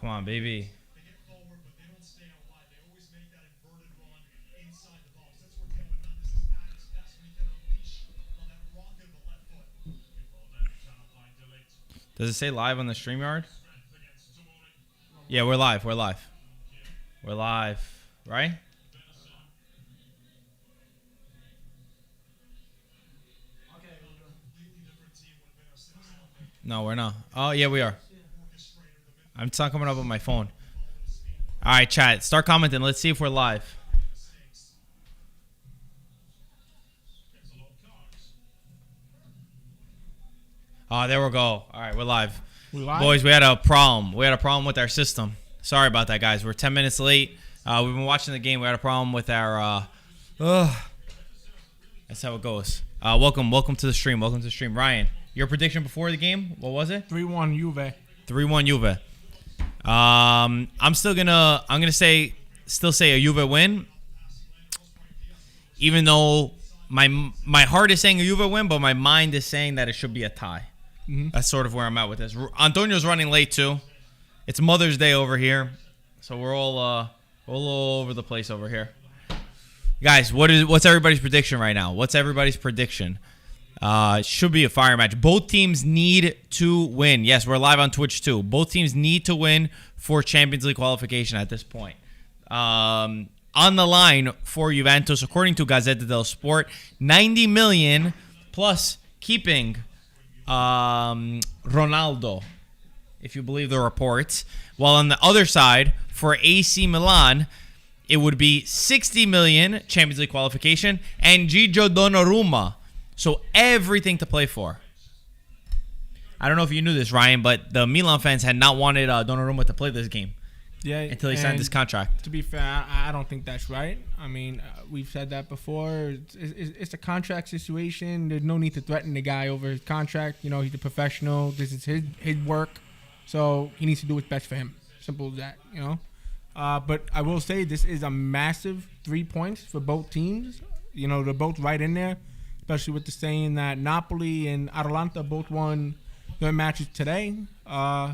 Come on, baby. Does it say live on the StreamYard? Yeah, we're live. We're live. We're live, right? No, we're not. Oh, yeah, we are. It's not coming up on my phone. All right, chat. Start commenting. Let's see if we're live. Oh, there we go. All right, we're live. Boys, we had a problem. We had a problem with our system. Sorry about that, guys. We're 10 minutes late. We've been watching the game. We had a problem with our... That's how it goes. Welcome to the stream. Welcome to the stream. Ryan, your prediction before the game, what was it? 3-1 Juve. 3-1 Juve. I'm gonna say a Juve win. Even though my heart is saying a Juve win, but my mind is saying that it should be a tie. Mm-hmm. That's sort of where I'm at with this. Antonio's running late too. It's Mother's Day over here, so we're all over the place over here. Guys, what's everybody's prediction right now? What's everybody's prediction? Should be a fire match. Both teams need to win. Yes, we're live on Twitch too. Both teams need to win for Champions League qualification at this point. On the line for Juventus, according to Gazzetta dello Sport, 90 million plus keeping Ronaldo, if you believe the reports. While on the other side, for AC Milan, it would be 60 million Champions League qualification and Gigio Donnarumma. So everything to play for. I don't know if you knew this, Ryan, but the Milan fans had not wanted Donnarumma to play this game. Yeah, until he signed his contract. To be fair, I don't think that's right. I mean, we've said that before. It's a contract situation. There's no need to threaten the guy over his contract. You know, he's a professional. This is his work, so he needs to do what's best for him. Simple as that. You know. But I will say this is a massive 3 points for both teams. You know, they're both right in there, especially with the saying that Napoli and Atalanta both won their matches today.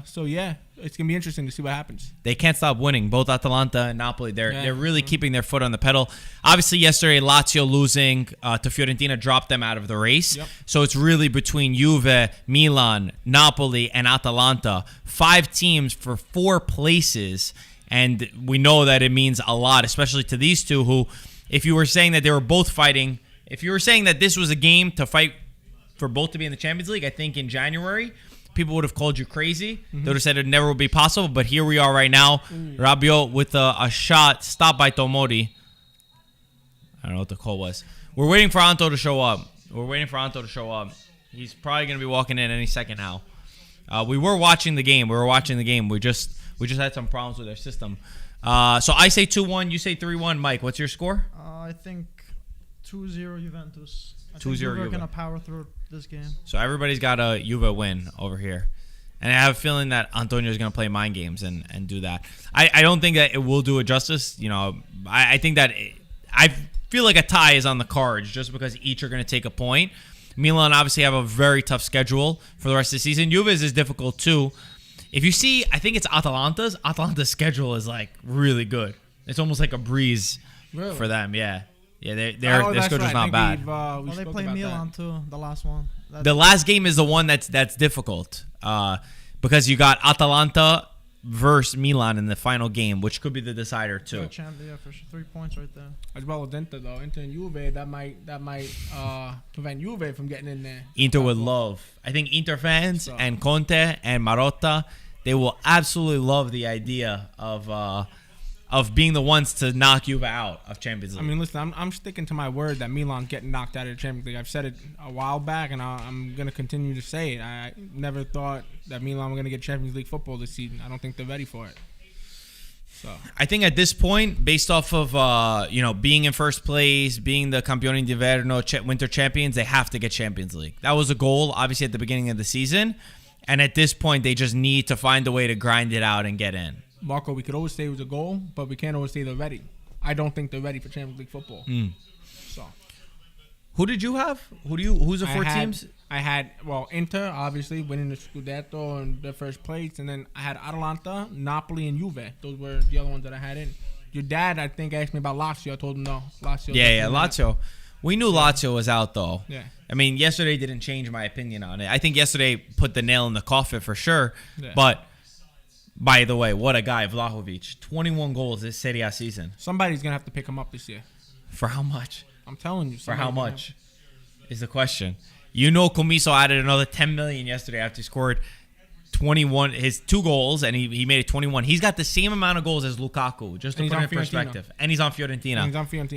So yeah, it's gonna be interesting to see what happens. They can't stop winning. Both Atalanta and Napoli, they're really keeping their foot on the pedal. Obviously, yesterday Lazio losing to Fiorentina dropped them out of the race. Yep. So it's really between Juve, Milan, Napoli, and Atalanta. 5 teams for 4 places, and we know that it means a lot, especially to these two. Who, if you were saying that they were both fighting, if you were saying that this was a game to fight for both to be in the Champions League, I think in January, people would have called you crazy. Mm-hmm. They would have said it never would be possible. But here we are right now. Rabiot with a shot stopped by Tomori. I don't know what the call was. We're waiting for Anto to show up. He's probably going to be walking in any second now. We were watching the game. We just had some problems with our system. So I say 2-1. You say 3-1. Mike, what's your score? I think 2-0 Juventus. 2-0 Juve. We're going to power through this game. So everybody's got a Juve win over here. And I have a feeling that Antonio's going to play mind games and do that. I don't think that it will do it justice. You know, I think that I feel like a tie is on the cards just because each are going to take a point. Milan obviously have a very tough schedule for the rest of the season. Juve's is difficult too. If you see, I think it's Atalanta's schedule is like really good. It's almost like a breeze for them. Yeah. Yeah, their schedule's not bad. They play Milan too, the last one. The last game is the one that's difficult because you got Atalanta versus Milan in the final game, which could be the decider too. Yeah, for sure. 3 points right there. As well as Inter though, Inter and Juve, that might prevent Juve from getting in there. Inter would love. I think Inter fans and Conte and Marotta, they will absolutely love the idea of being the ones to knock Juve out of Champions League. I mean, listen, I'm sticking to my word that Milan's getting knocked out of the Champions League. I've said it a while back, and I'm going to continue to say it. I never thought that Milan were going to get Champions League football this season. I don't think they're ready for it. So I think at this point, based off of being in first place, being the Campioni d'Inverno winter champions, they have to get Champions League. That was a goal, obviously, at the beginning of the season. And at this point, they just need to find a way to grind it out and get in. Marco, we could always say it was a goal, but we can't always say they're ready. I don't think they're ready for Champions League football. So, Who did you have? Who's the four teams? I had Inter obviously winning the Scudetto in their first place, and then I had Atalanta, Napoli, and Juve. Those were the other ones that I had in. Your dad, I think, asked me about Lazio. I told him no. Lazio. Yeah, Lazio. We knew Lazio was out though. Yeah. I mean, yesterday didn't change my opinion on it. I think yesterday put the nail in the coffin for sure. Yeah. But by the way, what a guy, Vlahovic. 21 goals this Serie A season. Somebody's gonna have to pick him up this year. For how much? I'm telling you. For how much is the question. You know, Comiso added another 10 million yesterday after he scored 21, his 2 goals, and he made it 21. He's got the same amount of goals as Lukaku, just to put it in perspective. And he's on Fiorentina.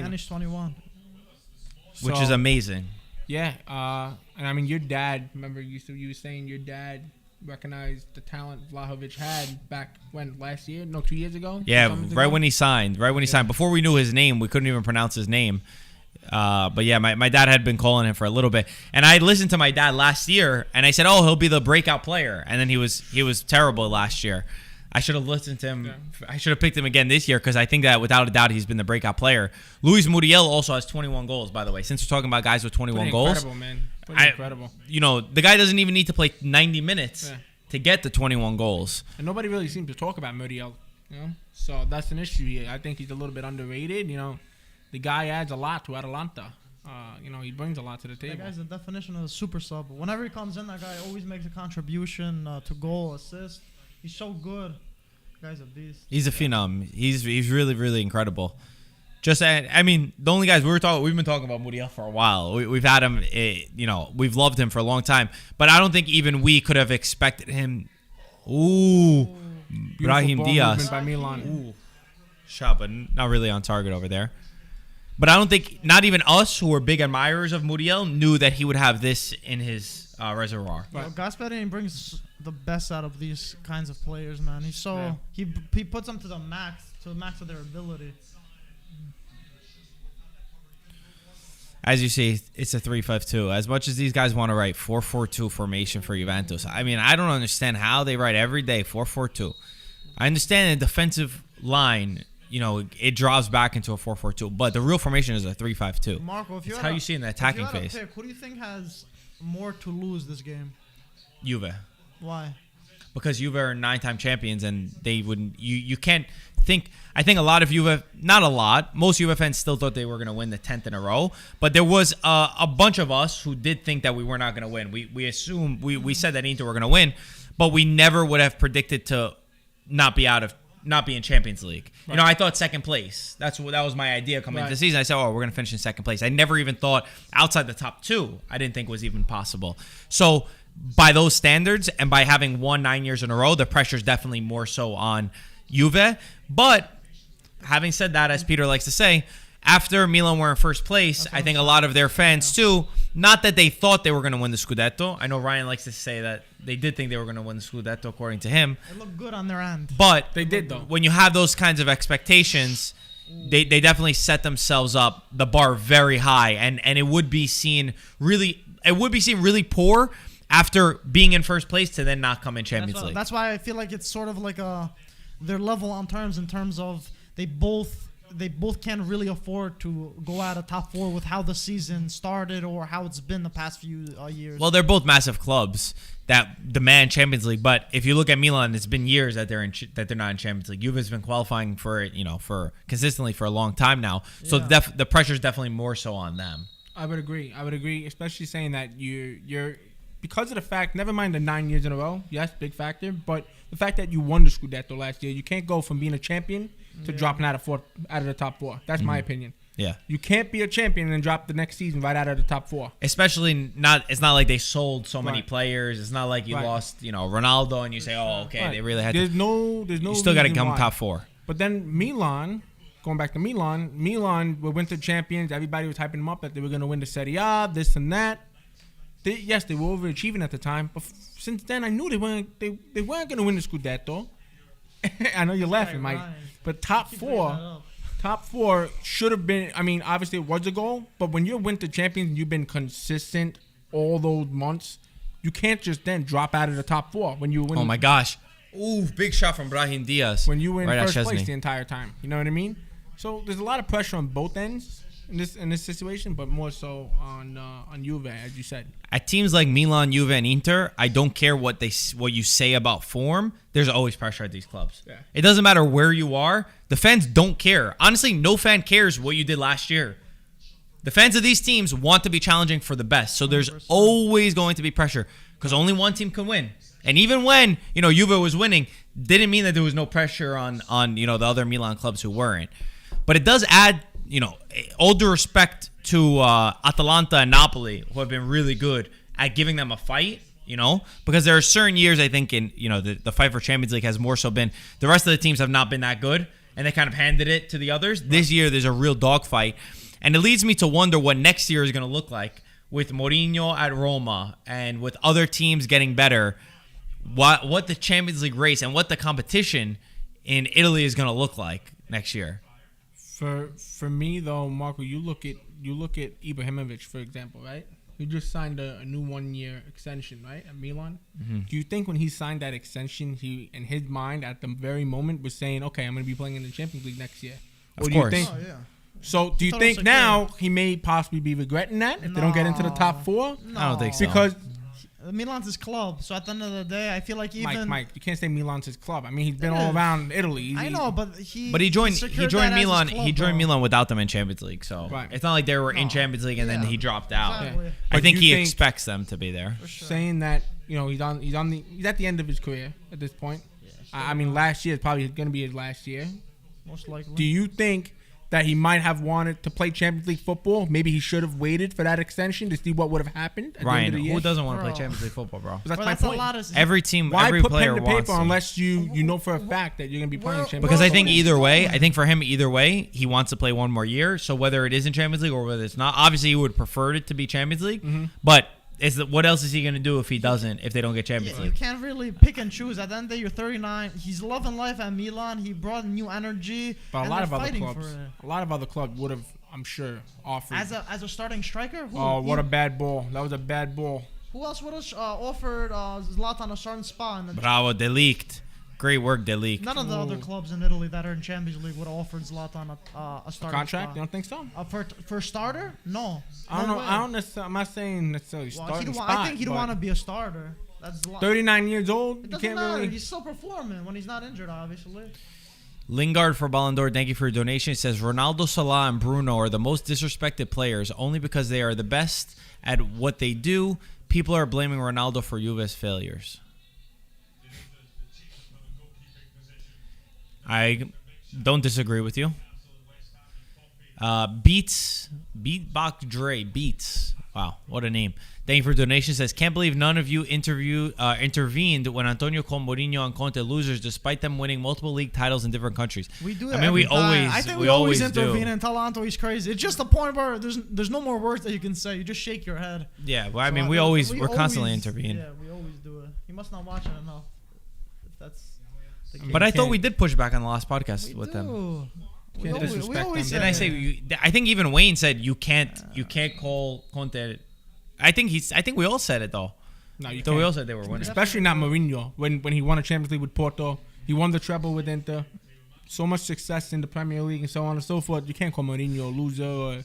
And he's 21. Which is amazing. Yeah. And I mean, your dad, remember you were saying your dad recognized the talent Vlahovic had back when, last year? No, 2 years ago? Yeah, right when he signed. Before we knew his name, we couldn't even pronounce his name. But yeah, my dad had been calling him for a little bit, and I listened to my dad last year, and I said, "Oh, he'll be the breakout player," and then he was terrible last year. I should have listened to him. Yeah. I should have picked him again this year because I think that without a doubt he's been the breakout player. Luis Muriel also has 21 goals, by the way. Since we're talking about guys with 21 goals, incredible, man. Incredible. You know, the guy doesn't even need to play 90 minutes to get the 21 goals. And nobody really seems to talk about Muriel. You know, so that's an issue here. I think he's a little bit underrated. You know. The guy adds a lot to Atalanta. You know, he brings a lot to the table. That guy's the definition of a super sub. Whenever he comes in, that guy always makes a contribution to goal, assist. He's so good. The guy's a beast. He's a phenom. He's really, really incredible. I mean, the only guys we've been talking about Muriel for a while. We've had him, you know, we've loved him for a long time. But I don't think even we could have expected him. Ooh. Brahim Diaz. By Milan. Ooh. Shot, but not really on target over there. But I don't think, not even us who were big admirers of Muriel knew that he would have this in his reservoir. Well, Gasperini brings the best out of these kinds of players, man. He's so he puts them to the max of their ability. As you see, it's a 3-5-2. As much as these guys want to write 4-4-2 formation for Juventus, I mean, I don't understand how they write every day 4-4-2. I understand the defensive line. You know, it draws back into a 4-4-2, but the real formation is a 3-5-2. Marco, if you how you see in the attacking phase. Who do you think has more to lose this game? Juve. Why? Because Juve are 9-time champions, and they wouldn't. You can't think. I think a lot of Juve, not a lot. Most Juve fans still thought they were going to win the 10th in a row, but there was a bunch of us who did think that we were not going to win. We assumed we said that Inter were going to win, but we never would have predicted to not be in Champions League. Right. You know, I thought second place. That was my idea coming into the season. I said, we're going to finish in second place. I never even thought outside the top 2. I didn't think was even possible. So by those standards and by having won 9 years in a row, the pressure is definitely more so on Juve. But having said that, as Peter likes to say, after Milan were in first place, I think a lot of their fans too, not that they thought they were going to win the Scudetto. I know Ryan likes to say that they did think they were going to win the Scudetto, according to him. It looked good on their end. But they did, though. When you have those kinds of expectations, they definitely set themselves up the bar very high, and it would be seen really poor after being in first place to then not come in Champions League. That's why I feel like it's sort of like they're level on terms in terms of they both can't really afford to go out of top 4 with how the season started or how it's been the past few years. Well, they're both massive clubs that demand Champions League, but if you look at Milan, it's been years that they're not in Champions League. Juve's been qualifying for it, for consistently for a long time now. So the pressure is definitely more so on them. I would agree, especially saying that you're because of the fact, never mind the 9 years in a row, yes, big factor, but the fact that you won the Scudetto last year, you can't go from being a champion to dropping out of the top 4. That's my opinion. Yeah. You can't be a champion and then drop the next season right out of the top 4. Especially it's not like they sold so many players. It's not like you lost, Ronaldo and you say, they really had there's no you still got to come top 4. But then Milan, going back to Milan were winter champions. Everybody was hyping them up that they were going to win the Serie A, this and that. They were overachieving at the time, but since then I knew they weren't going to win the Scudetto. I know you're laughing, Mike, but top 4 should have been. I mean, obviously it was a goal, but when you're winter champions and you've been consistent all those months, you can't just then drop out of the top 4 when you win. Oh my gosh! Ooh, big shot from Brahim Diaz. When you win first place the entire time, you know what I mean? So there's a lot of pressure on both ends. in this situation, but more so on Juve, as you said. At teams like Milan, Juve, and Inter, I don't care what you say about form. There's always pressure at these clubs. Yeah. It doesn't matter where you are. The fans don't care. Honestly, no fan cares what you did last year. The fans of these teams want to be challenging for the best, so there's 100%. always going to be pressure because only one team can win. And even when Juve was winning, didn't mean that there was no pressure on the other Milan clubs who weren't. But it does add all due respect to Atalanta and Napoli, who have been really good at giving them a fight. Because there are certain years I think in the fight for Champions League has more so been the rest of the teams have not been that good, and they kind of handed it to the others. Right. This year there's a real dogfight. And it leads me to wonder what next year is going to look like with Mourinho at Roma and with other teams getting better, what the Champions League race and what the competition in Italy is going to look like next year. For me, though, Marco, you look at Ibrahimovic, for example, right? He just signed a new 1-year extension, right, at Milan. Mm-hmm. Do you think when he signed that extension, he, in his mind, at the very moment, was saying, okay, I'm going to be playing in the Champions League next year? Of course. You think, so do you think now he may possibly be regretting that if they don't get into the top 4? No. I don't think so. Because Milan's his club, so at the end of the day, I feel like even Mike, you can't say Milan's his club. I mean, he's been all around Italy. I know, but he joined Milan. Club, he joined Milan without them in Champions League, so it's not like they were in Champions League and then he dropped out. Exactly. Yeah. I think he expects them to be there. For sure. Saying that he's at the end of his career at this point. I mean, last year is probably going to be his last year. Most likely. Do you think that he might have wanted to play Champions League football? Maybe he should have waited for that extension to see what would have happened at the end of the year? Who doesn't want to play Champions League football, bro? That's my point. Every team, Why every put player pen to wants paper to. unless you know for a fact that you're going to be playing Champions League? Because I think for him, either way, he wants to play one more year. So whether it is in Champions League or whether it's not, obviously he would prefer it to be Champions League. Mm-hmm. But what else is he going to do if he doesn't, if they don't get Champions League? You can't really pick and choose. At the end of the day, you're 39. He's loving life at Milan. He brought new energy. But a lot of other clubs would have, I'm sure, offered. As a starting striker? What a bad ball. That was a bad ball. Who else would have offered Zlatan a starting spot? Bravo, De Ligt. Great work, De Ligt. None of the other clubs in Italy that are in Champions League would have offered Zlatan a starting contract? spot. You don't think so? For starter? No. I don't know. I don't necessarily. I'm not saying necessarily starting spot. I think he'd want to be a starter. That's 39 years old. It doesn't matter. He's still performing when he's not injured, obviously. Lingard for Ballon d'Or, thank you for your donation. It says Ronaldo, Salah, and Bruno are the most disrespected players only because they are the best at what they do. People are blaming Ronaldo for Juve's failures. I don't disagree with you. Beatbox Dre, Beats. Wow, what a name. Thank you for donation. Says, can't believe none of you intervened when Antonio called Mourinho and Conte losers despite them winning multiple league titles in different countries. We do that. I mean, we always intervene do. And tell Anto he's crazy. It's just a point where there's no more words that you can say. You just shake your head. Yeah, well, I mean, we're constantly intervening. Yeah, we always do it. He must not watch it enough. If that's the case. But I thought we did push back on the last podcast with them. We always Didn't I say? I think even Wayne said you can't call Conte. I think we all said it though. No, you so can't. we all said they were winning. Especially not Mourinho. When he won a Champions League with Porto, he won the treble with Inter. So much success in the Premier League and so on and so forth. You can't call Mourinho a loser. Or,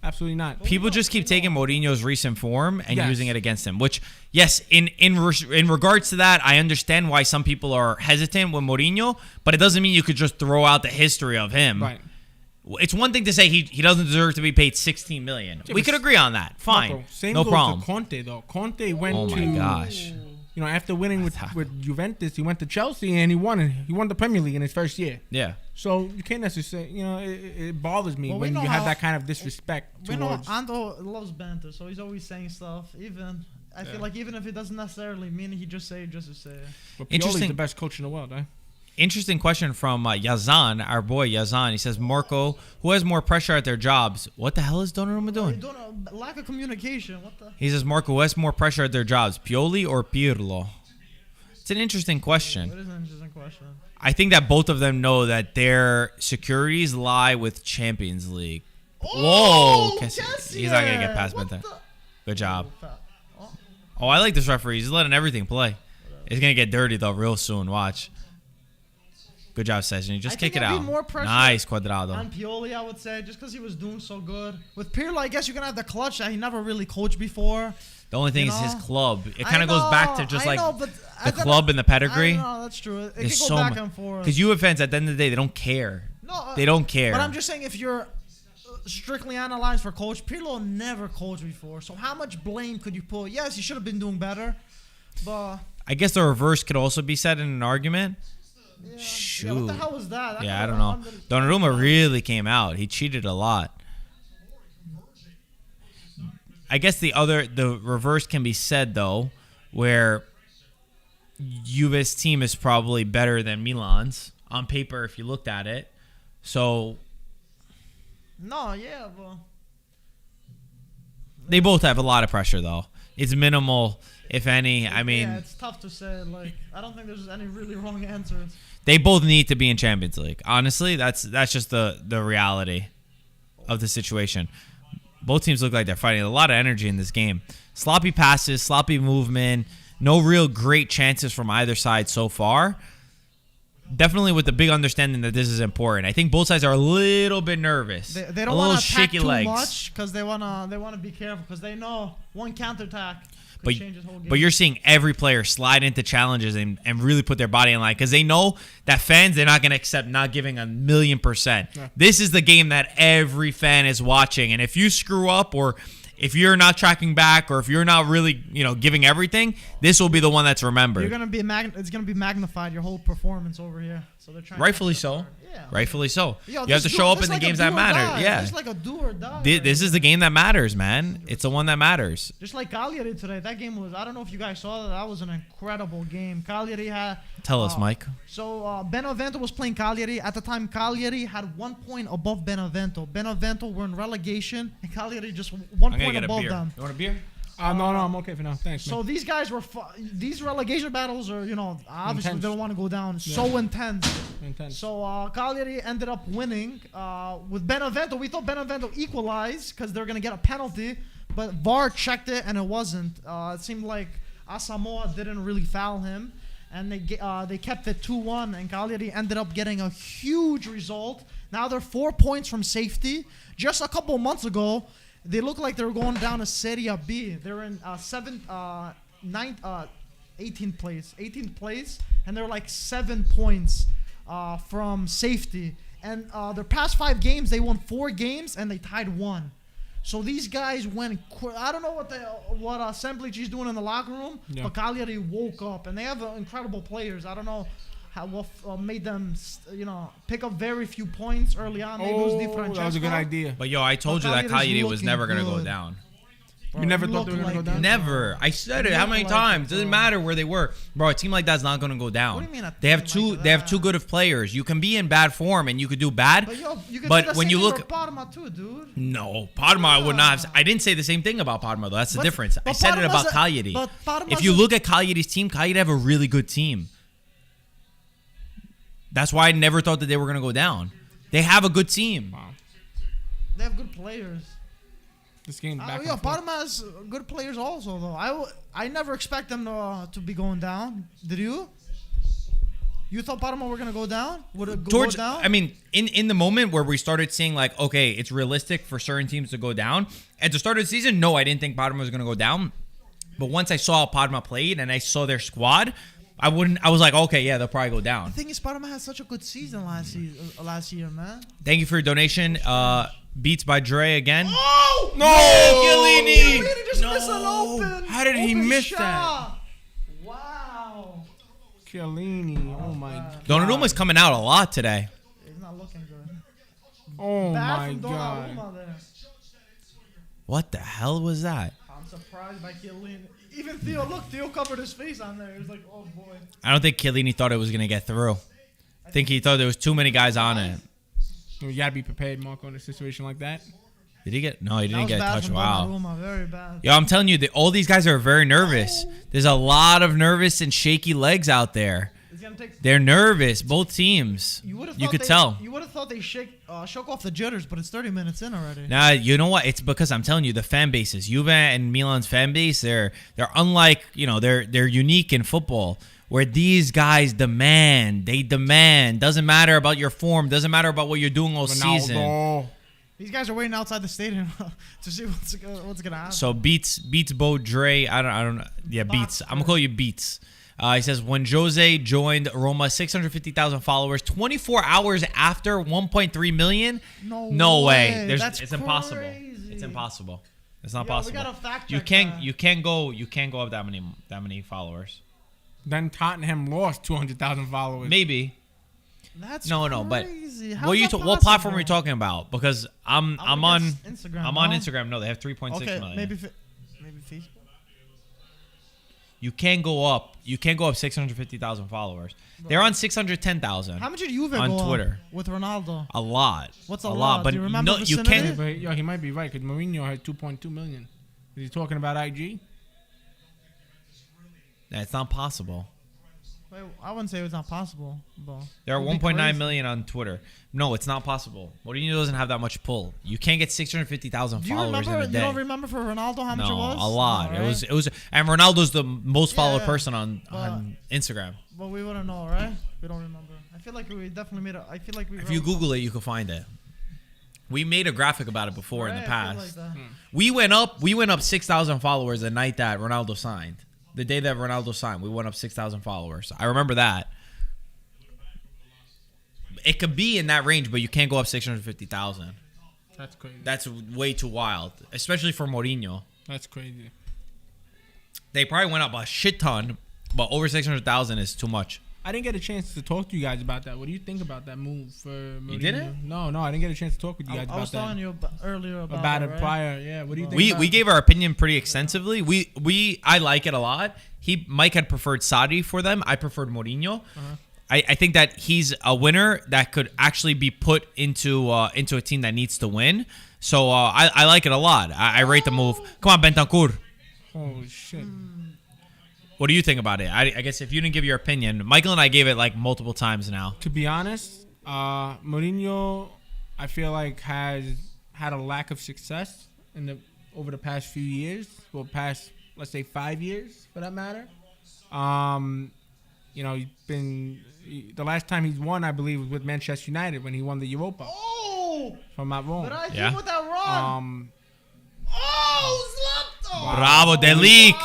absolutely not. People just keep taking Mourinho's recent form and using it against him. Which, yes, in regards to that, I understand why some people are hesitant with Mourinho, but it doesn't mean you could just throw out the history of him. Right. It's one thing to say he doesn't deserve to be paid $16 million. We could agree on that. Fine. Marco, same no goes problem. To Conte though. Conte went oh my gosh. After winning with Juventus, he went to Chelsea and he won the Premier League in his first year. Yeah. So you can't necessarily, it bothers me when you have that kind of disrespect towards. We know Ando loves banter, so he's always saying stuff. I feel like even if it doesn't necessarily mean he just say it just to say it. But Pioli's the best coach in the world, eh? Interesting question from Yazan, our boy Yazan. He says, Marco, who has more pressure at their jobs? What the hell is Donnarumma doing? Lack of communication. What the? He says, Marco, who has more pressure at their jobs, Pioli or Pirlo? It's an interesting question. It is an interesting question. I think that both of them know that their securities lie with Champions League. Oh, whoa! He's not going to get past Benta. Good job. Oh, I like this referee. He's letting everything play. It's going to get dirty, though, real soon. Watch. Good job, Szczęsny. Just I kick think it there'd out. be more pressure Nice, Cuadrado. on Pioli, I would say, just because he was doing so good. With Pirlo, I guess you're going to have the clutch that he never really coached before. The only thing You is his know? club. It kind of goes back to just I like know, but the club and the pedigree. I know, that's true. It There's can go so back mu- and forth. Because Juve fans, at the end of the day, they don't care. No, They don't care. But I'm just saying, if you're strictly analyzed for coach, Pirlo never coached before. So how much blame could you put? Yes, he should have been doing better, but I guess the reverse could also be said in an argument. yeah. Shoot. Yeah, what the hell was that? Yeah, I don't know. Donnarumma really came out. He cheated a lot. I guess the reverse can be said, though, where Juve's team is probably better than Milan's on paper if you looked at it. So No, yeah, but they both have a lot of pressure, though. It's minimal, if any. I mean, yeah, it's tough to say. Like, I don't think there's any really wrong answers. they both need to be in Champions League. Honestly, that's just the reality of the situation. Both teams look like they're fighting a lot of energy in this game. Sloppy passes, sloppy movement, no real great chances from either side so far. Definitely with the big understanding that this is important. I think both sides are a little bit nervous. They don't want to attack too much because they wanna be careful because they know one counterattack could change this whole game. But you're seeing every player slide into challenges and really put their body in line because they know that fans, they're not going to accept not giving 1,000,000%. Yeah. This is the game that every fan is watching. And if you screw up or if you're not tracking back or if you're not really, giving everything, this will be the one that's remembered. You're gonna be it's gonna be magnified your whole performance over here. So they're trying. Rightfully so. Yeah. Rightfully so. Yo, You have to show up in the games that matter. Yeah. It's like a do or die. This is the game that matters, man. It's the one that matters. Just like Cagliari today. That game was. I don't know if you guys saw that. That was an incredible game. Cagliari had. Tell us, Mike. So Benevento was playing Cagliari. At the time, Cagliari had 1 point above Benevento. Benevento were in relegation, and Cagliari just 1 point above them. You want a beer? No, I'm okay for now. Thanks, man. So these guys were. These relegation battles are, obviously Intense. they don't want to go down. Yeah. So intense. Intense. So Cagliari ended up winning with Benevento. We thought Benevento equalized because they're gonna get a penalty, but VAR checked it and it wasn't. It seemed like Asamoah didn't really foul him, and they kept it 2-1. And Cagliari ended up getting a huge result. Now they're 4 points from safety. Just a couple months ago, they looked like they were going down to Serie B. They're in 18th place, and they're like 7 points from safety. And their past 5 games, they won 4 games and they tied 1. So these guys went. I don't know what Semplici's doing in the locker room, Yeah. but Cagliari woke up, and they have incredible players. I don't know what made them, pick up very few points early on. Maybe it was Di Francesco. That was a good idea. But I told you that Cagliari's Cagliari was looking never going to go good. down. Bro, You never it thought they were looked gonna go like down? it, Never. I said it. It How looked many like times? it, Doesn't bro. matter where they were. Bro, a team like that's not going to go down. What do you mean a They have team two. like They have that? two good of players. You can be in bad form and you could do bad. But you can But say the when same you thing look- for Parma too, dude. No, Parma I would not have. I didn't say the same thing about Parma though. That's the But- difference. I but said it Parma's about Cagliari. but Parma's If you a- look at Cagliari's team, Cagliari have a really good team. That's why I never thought that they were going to go down. They have a good team. Wow. They have good players. This game back Yeah, and forth. Parma has good players also though. I never expect them to be going down. Did you? You thought Parma were gonna go down? Would it go down? I mean, in the moment where we started seeing like, okay, it's realistic for certain teams to go down. At the start of the season, no, I didn't think Parma was going to go down. But once I saw how Parma played and I saw their squad, I was like, okay, yeah, they'll probably go down. The thing is, Parma had such a good season last year, man. Thank you for your donation. Beats by Dre again. Oh No, Chiellini! Chiellini just missed an open. How did he open miss shot. Wow. Chiellini. Oh my god. Donnarumma's coming out a lot today. He's not looking good. Oh Bad my from god. Donnarumma there. What the hell was that? I'm surprised by Chiellini. Even Theo covered his face on there. He was like, oh boy. I don't think Chiellini thought it was going to get through. I think he thought there was too many guys on it. You gotta be prepared, Marco, in a situation like that. Did he get? No, he That didn't was get a bad touch. from Wow. Donnarumma. Very bad. Yo, I'm telling you, all these guys are very nervous. There's a lot of nervous and shaky legs out there. It's gonna take. They're nervous, both teams. You could tell. You would have thought they shook off the jitters, but it's 30 minutes in already. Nah, you know what? It's because I'm telling you, the fan bases, Juve and Milan's fan base, they're unlike, they're unique in football. where these guys demand. They demand. Doesn't matter about your form. Doesn't matter about what you're doing all season. These guys are waiting outside the stadium to see what's gonna happen. So Beats Bo Dre. I don't know. Yeah, Beats. I'm gonna call you Beats. He says when Jose joined Roma, 650,000 followers, 24 hours after 1.3 million. No way. It's impossible. It's impossible. It's not possible. We gotta fact check you can't go up that many followers. Then Tottenham lost 200,000 followers. Maybe. That's no, but what platform are you talking about? Because I'm on Instagram. I'm on Instagram. No, they have 3.6 million. Maybe Facebook. You can't go up 650,000 followers. They're on 610,000. How much did Juve on go Twitter up with Ronaldo? A lot. What's a lot? But do you remember no, you can't. But, he might be right because Mourinho had 2.2 million. Is he talking about IG? That's not possible. Wait, I wouldn't say it's not possible. But there are 1.9 million on Twitter. No, it's not possible. Mourinho doesn't have that much pull. You can't get 650,000 followers in a day. You don't remember for Ronaldo how much it was? A lot. No, right? It was, and Ronaldo's the most followed person on Instagram. But we wouldn't know, right? We don't remember. I feel like we definitely made If you Google it, you can find it. We made a graphic about it before in the past. We went up 6,000 followers the night that Ronaldo signed. The day that Ronaldo signed, we went up 6,000 followers. I remember that. It could be in that range, but you can't go up 650,000. That's crazy. That's way too wild, especially for Mourinho. That's crazy. They probably went up a shit ton, but over 600,000 is too much. I didn't get a chance to talk to you guys about that. What do you think about that move for Mourinho? You didn't? No, I didn't get a chance to talk with you guys about that. I was telling you earlier about it, right? Prior. Yeah, what do you think? We gave our opinion pretty extensively. I like it a lot. Mike had preferred Sarri for them. I preferred Mourinho. Uh-huh. I think that he's a winner that could actually be put into a team that needs to win. So I like it a lot. I rate the move. Come on, Bentancur. Holy shit. What do you think about it? I guess if you didn't give your opinion, Michael and I gave it like multiple times now. To be honest, Mourinho, I feel like has had a lack of success over the past few years. Well, past, let's say 5 years for that matter. The last time he's won, I believe, was with Manchester United when he won the Europa. Oh! If I'm not wrong. But I think with that run. Zlatan! Bravo, Delict.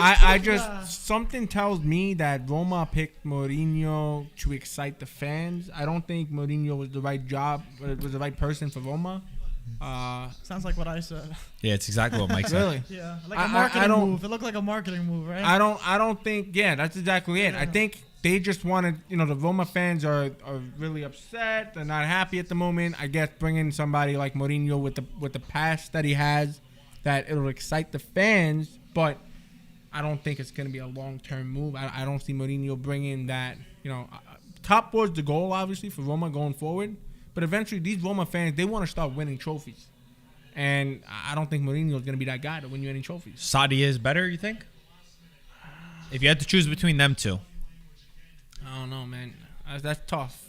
I just something tells me that Roma picked Mourinho to excite the fans. I don't think Mourinho was the right person for Roma. Sounds like what I said. Yeah, it's exactly what Mike said. Really? Yeah, like a marketing move. It looked like a marketing move, right? I don't think. Yeah, that's exactly it. I think they just wanted. The Roma fans are really upset. They're not happy at the moment. I guess bringing somebody like Mourinho with the past that he has, that it'll excite the fans, but I don't think it's going to be a long-term move. I don't see Mourinho bringing that, top four is the goal, obviously, for Roma going forward. But eventually, these Roma fans, they want to start winning trophies. And I don't think Mourinho is going to be that guy to win you any trophies. Saudi is better, you think? If you had to choose between them two. I don't know, man. That's tough.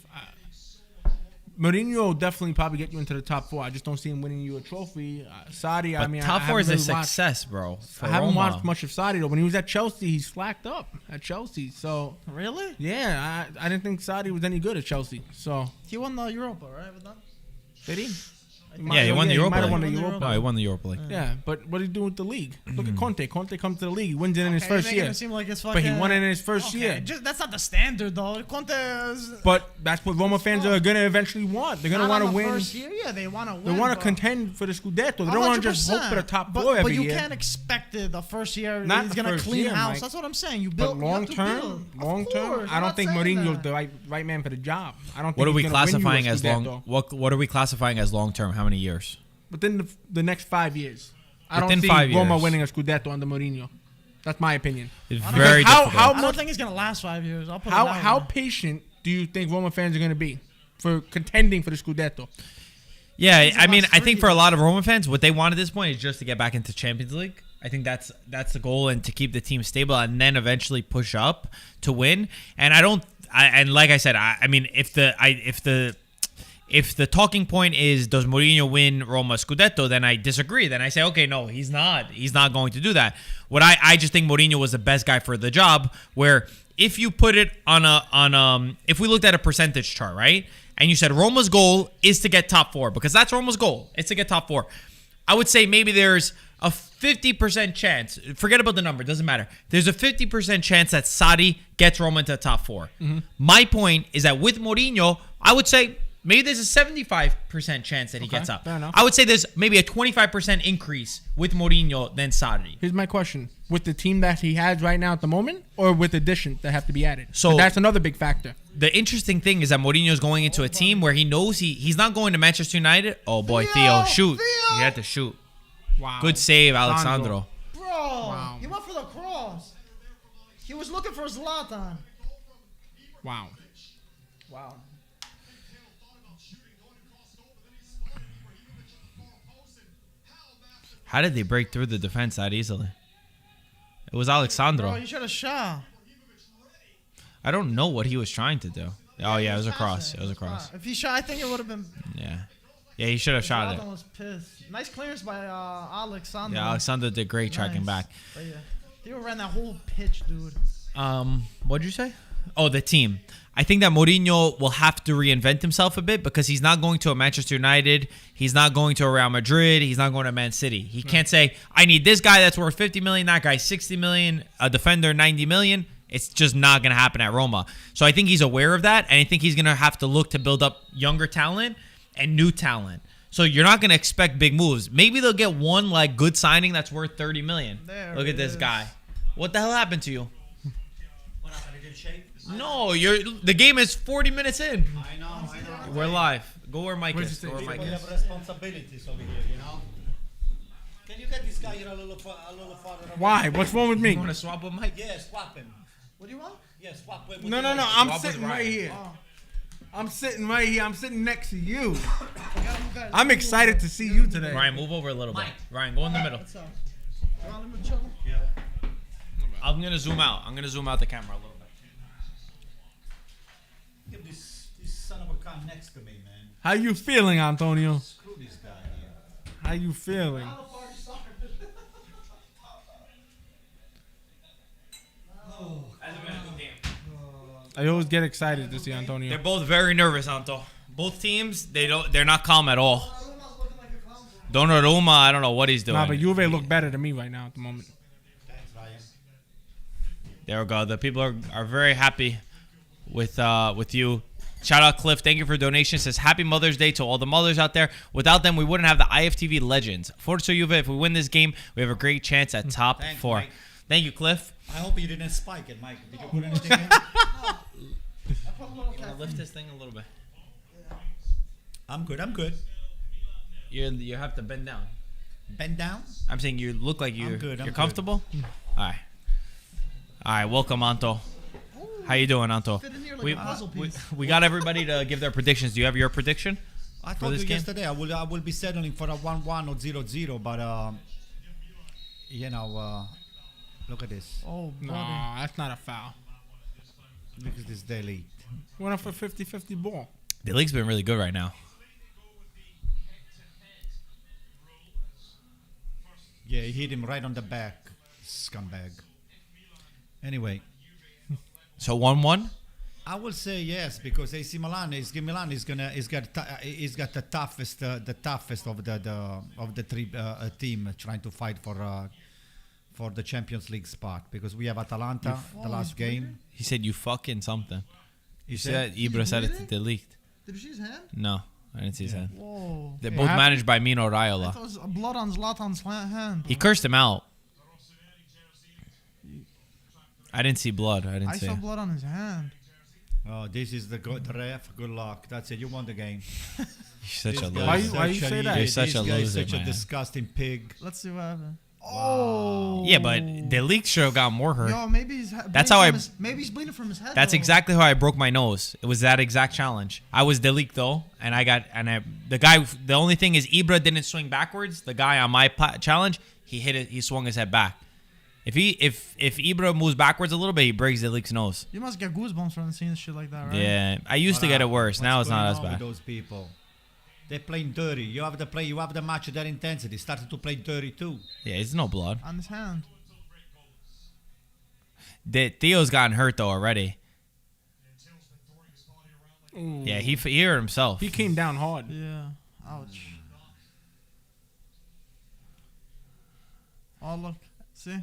Mourinho will definitely probably get you into the top four. I just don't see him winning you a trophy. Saudi, top four is a success, bro. I haven't watched much of Saudi, though. When he was at Chelsea, he slacked up at Chelsea. So really? Yeah, I didn't think Saudi was any good at Chelsea. So he won the Europa, right? With that? Did he? Yeah, he won the Europa League. Won the Europa. No, he won the Europa League. Yeah, but what did he do with the league? Look at Conte. Conte comes to the league. He wins it in his first year. It seem like it's fucking, but he won it in his first year. That's not the standard, though. Conte is... But that's what Roma fans are going to eventually want. They're going to want to win. First year? Yeah, they want to win. They want to contend for the Scudetto. They don't want to just hope for the top four every year. But you can't expect it the first year. He's going to clean house. That's what I'm saying. You build. But long term, I don't think Mourinho's the right man for the job. I don't think. What are we classifying as long? What are we classifying as long term? How many years? Within the next 5 years. I don't see Roma winning a Scudetto under Mourinho. That's my opinion. It's very difficult. I don't think he's going to last 5 years. How patient do you think Roma fans are going to be for contending for the Scudetto? Yeah, I mean, I think for a lot of Roma fans, what they want at this point is just to get back into Champions League. I think that's the goal, and to keep the team stable and then eventually push up to win. And like I said, I mean, if the talking point is does Mourinho win Roma Scudetto, then I disagree. Then I say, okay, no, he's not. He's not going to do that. I just think Mourinho was the best guy for the job, where if you put it if we looked at a percentage chart, right? And you said Roma's goal is to get top 4 because that's Roma's goal. It's to get top 4. I would say maybe there's a 50% chance. Forget about the number. It doesn't matter. There's a 50% chance that Sarri gets Roma into the top 4. Mm-hmm. My point is that with Mourinho, I would say maybe there's a 75% chance that he gets up. I would say there's maybe a 25% increase with Mourinho than Sarri. Here's my question. With the team that he has right now at the moment or with additions that have to be added? So that's another big factor. The interesting thing is that Mourinho's going into a team where he knows he's not going to Manchester United. Oh, boy, Theo, shoot. He had to shoot. Wow. Good save, Alexandro. Bro, wow. He went for the cross. He was looking for Zlatan. Wow. How did they break through the defense that easily? It was Alexandro. Bro, he should have shot. I don't know what he was trying to do. Oh, yeah, it was a cross. It was a cross. If he shot, I think it would have been... Yeah. Yeah, he should have shot it. Zlatan was pissed. Nice clearance by Alexandro. Yeah, Alexandro did great tracking back. But yeah, he ran that whole pitch, dude. What'd you say? Oh, the team. I think that Mourinho will have to reinvent himself a bit because he's not going to a Manchester United. He's not going to a Real Madrid. He's not going to Man City. He can't say, I need this guy that's worth 50 million, that guy 60 million, a defender 90 million. It's just not going to happen at Roma. So I think he's aware of that, and I think he's going to have to look to build up younger talent and new talent. So you're not going to expect big moves. Maybe they'll get one like good signing that's worth 30 million. Look at this guy. What the hell happened to you? What happened? It didn't shake? No, the game is 40 minutes in. I know. We're live. Go where Mike is. We have responsibilities over here, you know? Can you get this guy here a little farther away? Why? What's wrong with me? You want to swap with Mike? Yeah, swap him. What do you want? Yeah, swap with No. I'm sitting right here. I'm sitting right here. I'm sitting next to you. I'm excited to see you today. Ryan, move over a little bit. Ryan, go in the middle. What's up? Yeah. I'm going to zoom out. I'm going to zoom out the camera a little bit. Give this son of a cunt next to me, man. How you feeling, Antonio? Screw this guy here. How you feeling? I always get excited to see Antonio. They're both very nervous, Anto. Both teams, they're not calm at all. Donnarumma, I don't know what he's doing. Nah, but Juve look better than me right now at the moment. Thanks, Ryan. There we go. The people are very happy with you. Shout out Cliff. Thank you for donation. Says Happy Mother's Day to all the mothers out there. Without them, we wouldn't have the IFTV legends. Forza Juve, if we win this game, we have a great chance at top Thanks, 4. Mike. Thank you, Cliff. I hope you didn't spike it, Mike. Did you put anything in? You want to lift this thing a little bit? I'm good. You have to bend down. Bend down? I'm saying you look like you're good, I'm comfortable. All right. Welcome, Anto. How you doing, Anto? Fit in here like a puzzle piece. We got everybody to give their predictions. Do you have your prediction? I for told this you game? yesterday I will be settling for a 1-1 or 0-0, but look at this. Oh, No, buddy. that's not a foul. Look at this delete. Went up for 50-50 ball. The league's been really good right now. Yeah, he hit him right on the back, scumbag. Anyway, So 1-1. I will say yes because AC Milan is got the toughest of the three team trying to fight for the Champions League spot because we have Atalanta the last game. He said you fucking something. He said Ibra said it's delete. Did you see his hand? No, I didn't see his hand. Whoa. They're Hey, both happy- managed by Mino I Raiola. thought it was blood on Zlatan's hand. He cursed him out. I didn't see blood. I didn't I see. saw blood on his hand. Oh, this is the ref. Good luck. That's it. You won the game. You're such a This loser. guy is Why you such say an that? idiot. You're such This a guy is loser, such man. a disgusting pig. Let's see what happened. Oh. Yeah, but the league should have got more hurt. Yo, maybe he's That's how maybe he's bleeding from his head. That's though. exactly how I broke my nose. It was that exact challenge. I was Delic though, and the only thing is Ibra didn't swing backwards. The guy on my challenge, he swung his head back. If Ibra moves backwards a little bit, he breaks Delic's nose. You must get goosebumps from seeing shit like that, right? Yeah, I used to get it worse. Now it's not as With bad. those people, they're playing dirty. You have the match at that intensity. Started to play dirty too. Yeah, it's no blood. On his hand. Theo's gotten hurt though already. Ooh. Yeah, he hurt himself. He came down hard. Yeah. Ouch. Oh, look. See?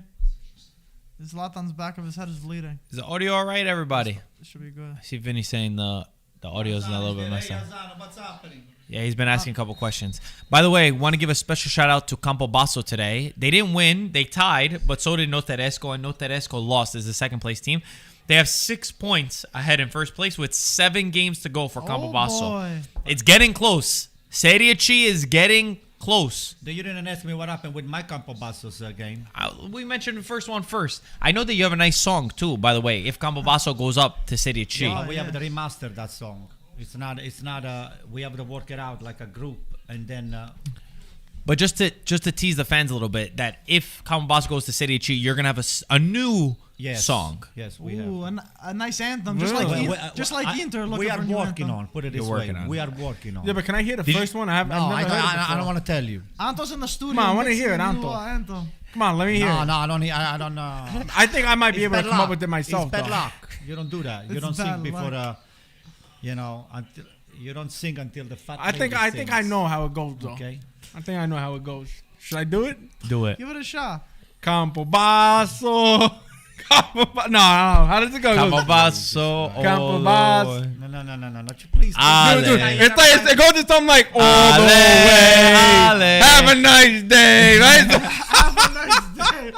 Zlatan's back of his head is bleeding. Is the audio all right, everybody? It should be good. I see Vinny saying the audio's a little bit messed up. What's happening? Yeah, he's been asking a couple questions. By the way, want to give a special shout out to Campobasso today. They didn't win. They tied, but so did Notaresco, and Notaresco lost as the second place team. They have 6 points ahead in first place with 7 games to go for Campobasso. Boy. It's getting close. Serie C is getting close. You didn't ask me what happened with my Campobasso's game. We mentioned the first one first. I know that you have a nice song too, by the way, if Campobasso goes up to Serie C. Yeah, we have to remaster that song. It's not we have to work it out like a group and then But just to tease the fans a little bit, that if Campobasso goes to Serie C, you're going to have a new song. Yes, we Ooh, have. a nice anthem, Really? just like Inter. We are for a new working anthem. on. Put it this You're way. working on We it. are working on. Yeah, but can I hear the Did you- first one? I've no, never I heard it before. don't want to tell you. Anto's in the studio. Come on, I wanna mixing hear it, the Anto. new anthem. Come on, let me hear No, it. no, I don't know. I think I might be It's able to bad come up luck. with it myself. It's bad though. luck. You don't do that. You It's don't sing bad before. luck. Until you don't sing until the fat. I think lady I sings. know how it goes though. Okay. I think I know how it goes. Should I do it? Do it. Give it a shot. Campobasso. No. How does it go? Campobasso. Campobasso. No. Please. Ale. Dude, it goes to something like all Ale, the way. ale. Have a nice day, right? Have a nice day.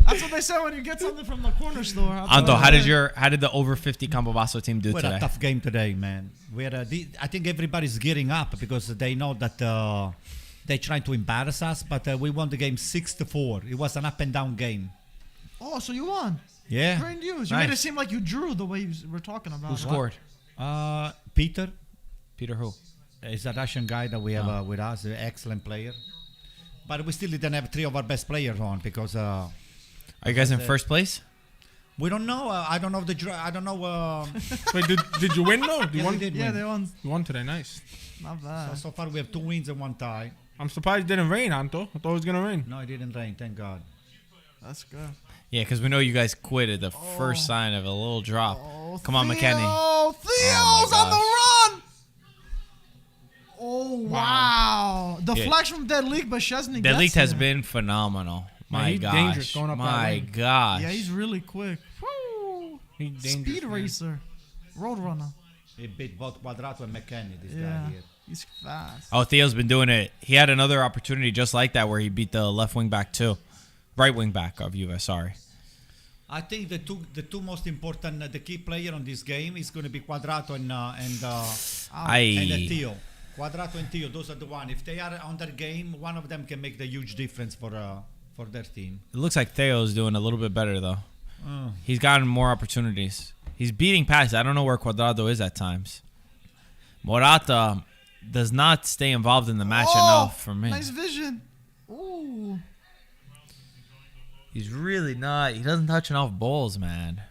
That's what they say when you get something from the corner store. Anto, how did the over 50 Campobasso team do We had a today? tough game today, man. I think everybody's gearing up because they know that they're trying to embarrass us. But we won the game 6-4. It was an up and down game. Oh, so you won. Yeah. Great news. You Nice. made it seem like you drew the way you were talking about Who it. scored? Peter Peter who? is a Russian guy that we have with us, an excellent player. But we still didn't have 3 of our best players on because Are you guys in first place? we don't know. I don't know I don't know. Wait, did you win though? You Yeah, won. we did Yeah, win. they won. You won today. Nice. Not bad. So far we have 2 wins and 1 tie. I'm surprised it didn't rain, Anto. I thought it was gonna rain. No, it didn't rain. Thank God. That's good. Yeah, because we know you guys quit at the first sign of a little drop. Oh, Come on, McKenny. Theo's on the run. Oh, wow. Yeah. Deflection from Dead League, but Szczesny The gets league has it. been phenomenal. My he's gosh. dangerous going up that My lane. gosh. Yeah, he's really quick. Woo. He's dangerous, Speed man. racer. Road runner. He beat both Quadrato and McKenny, this Yeah. guy here. He's fast. Oh, Theo's been doing it. He had another opportunity just like that where he beat the left wing back too. Right wing back of Juve, sorry. I think the two most important, the key player on this game is going to be Quadrato and Theo. Quadrato and Theo, those are the one. If they are on their game, one of them can make the huge difference for their team. It looks like Theo's doing a little bit better though. He's gotten more opportunities. He's beating passes. I don't know where Cuadrado is at times. Morata does not stay involved in the match enough for me. Nice vision. Ooh. He's really not. He doesn't touch enough balls, man.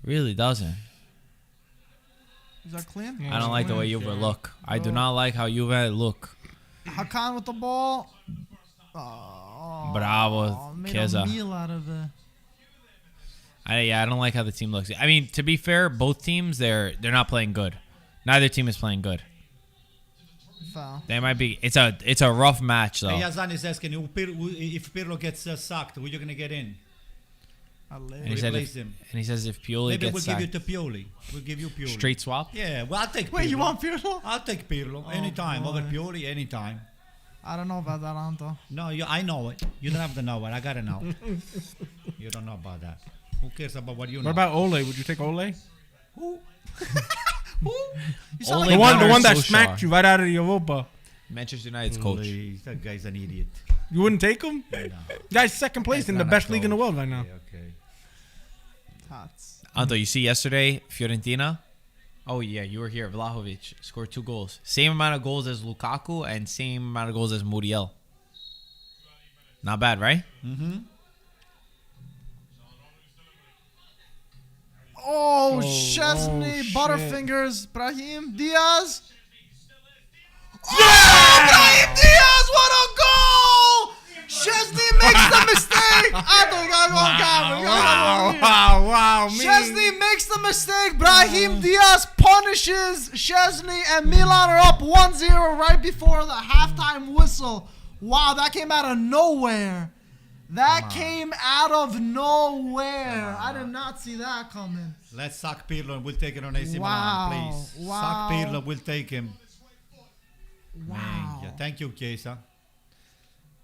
Really doesn't. Is that clean? Yeah. I don't like the way Juve look. I do not like how Juve look. Hakan with the ball. Oh, Bravo, made Chiesa. a meal out of it. I don't like how the team looks. I mean, to be fair, both teams they're not playing good. Neither team is playing good. Foul. They might be. It's a rough match though. Hey, Yazan is asking if Pirlo gets sacked, who are you going to get in? And he said Replace if, him. and he says if Pioli Maybe gets we'll sacked, give you to Pioli. We'll give you Pioli. straight swap. Yeah, well, I'll take Pirlo. Wait, you want Pirlo? I'll take Pirlo anytime. boy. Over Pioli, anytime. I don't know about that, Anto. No, I know it. You don't have to know it. I got to know. You don't know about that. Who cares about what you know? What about Ole? Would you take Ole? Who? Who? You sound Ole The like one Gunnar that Solskjaer. smacked you right out of the Europa. Manchester United's coach. Holy, that guy's an idiot. You wouldn't take him? No. Guy's second place That's in the not a best league in the coach. world right now. Okay. Tots. Anto, you see yesterday Fiorentina? Oh yeah, you were here. Vlahovic scored 2 goals. Same amount of goals as Lukaku and same amount of goals as Muriel. Not bad, right? Mm-hmm. Oh, Oh, Szczesny, shit. Butterfingers, Brahim Diaz. Oh, Brahim Diaz, what a goal! Chesney makes the mistake. Anto, you gotta go on camera. Wow. Chesney makes the mistake. Brahim Diaz punishes Chesney, and Milan are up 1-0 right before the halftime whistle. Wow, that came out of nowhere. That came out of nowhere. I did not see that coming. Let's sack Pirlo and we'll take it on AC Wow. Milan, please. Wow. Sack Pirlo, we'll take him. Wow. Yeah, thank you, Chiesa.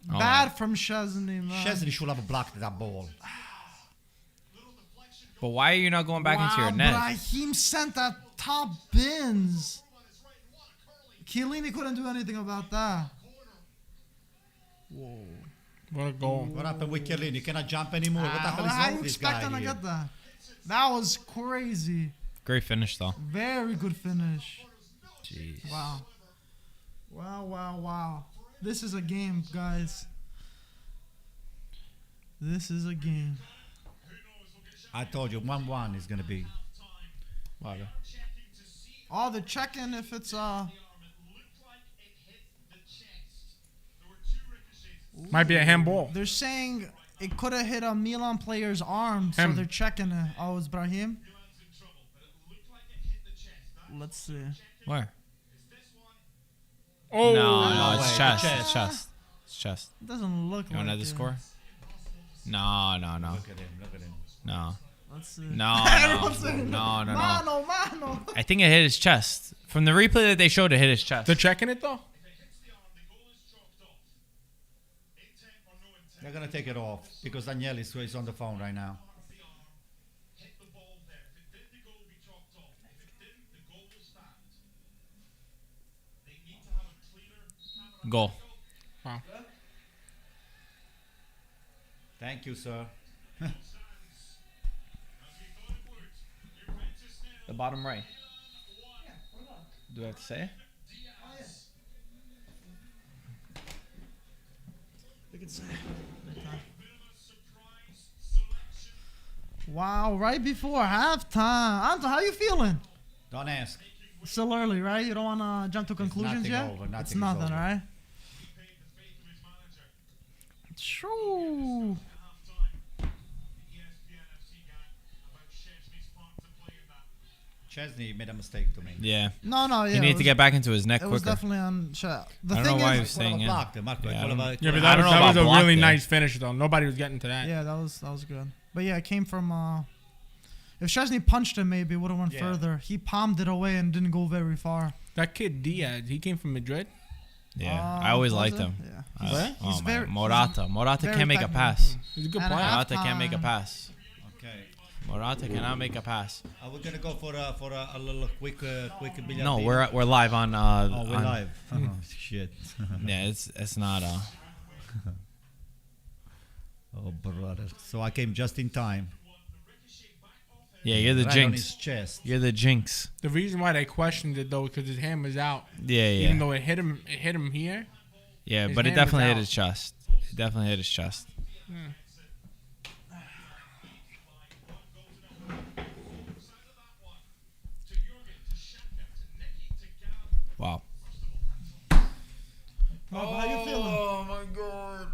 Bad from Chesney, man. Chesney should have blocked that ball. But why are you not going back into your net? Brahim sent that top bins. Chiellini couldn't do anything about that. Whoa. What a goal. What happened with Chiellini? He cannot jump anymore. What the hell is How wrong you with this guy expecting to here? get that? That was crazy. Great finish, though. Very good finish. Jeez. Wow. Wow. This is a game, guys. This is a game. I told you, 1-1 is going to be. Oh, they're checking if it's Might be a handball. They're saying it could have hit a Milan player's arm, so they're checking it. Oh, it's Brahim? Let's see. Where? Oh. No, it's way. chest. Chest. It's chest. It's chest. It doesn't look You like want to it. score? No. Look at him. No. Let's see. No. Everyone's saying No. Mano. I think it hit his chest. From the replay that they showed, it hit his chest. They're checking it, though? They're going to take it off because Daniel is on the phone right now. Goal. Wow. Thank you, sir. The bottom right. Do I have to say it? We can say it. Wow, right before halftime. Anto, how you feeling? Don't ask. Still early, right? You don't want to jump to conclusions nothing yet? over, nothing It's is nothing, over. right? True. Chesney made a mistake to me. Yeah. No, yeah. He needed to get back into his neck It was quicker. definitely on shot. The I don't thing know why is, he was saying it. Blocked, Marco. Yeah, I don't- Yeah, but I that don't know was about a block really there. nice finish, though. Nobody was getting to that. yeah, that was good. But yeah, it came from. If Chesney punched him, maybe it would have went Yeah. further. He palmed it away and didn't go very far. That kid Diaz, he came from Madrid. Yeah. I always was liked it? him. Yeah. What? He's very- Morata. Morata very can't make a technical. pass. He's a good And player. half- Morata can't make a Halftime. pass. Okay. Morata cannot make a pass. Are we gonna go for a little quick billiard? No, beat? we're live on. Oh, we're on- live. Oh, shit. Yeah, it's not. Oh, brother. So I came just in time. Yeah, you're the Right on his jinx. chest. You're the jinx. The reason why they questioned it though, because his hand was out. Yeah, Even yeah, though it hit him here. yeah. his But it hand was definitely hit out. his chest. It definitely hit his chest. Wow. How you feeling? Oh my god.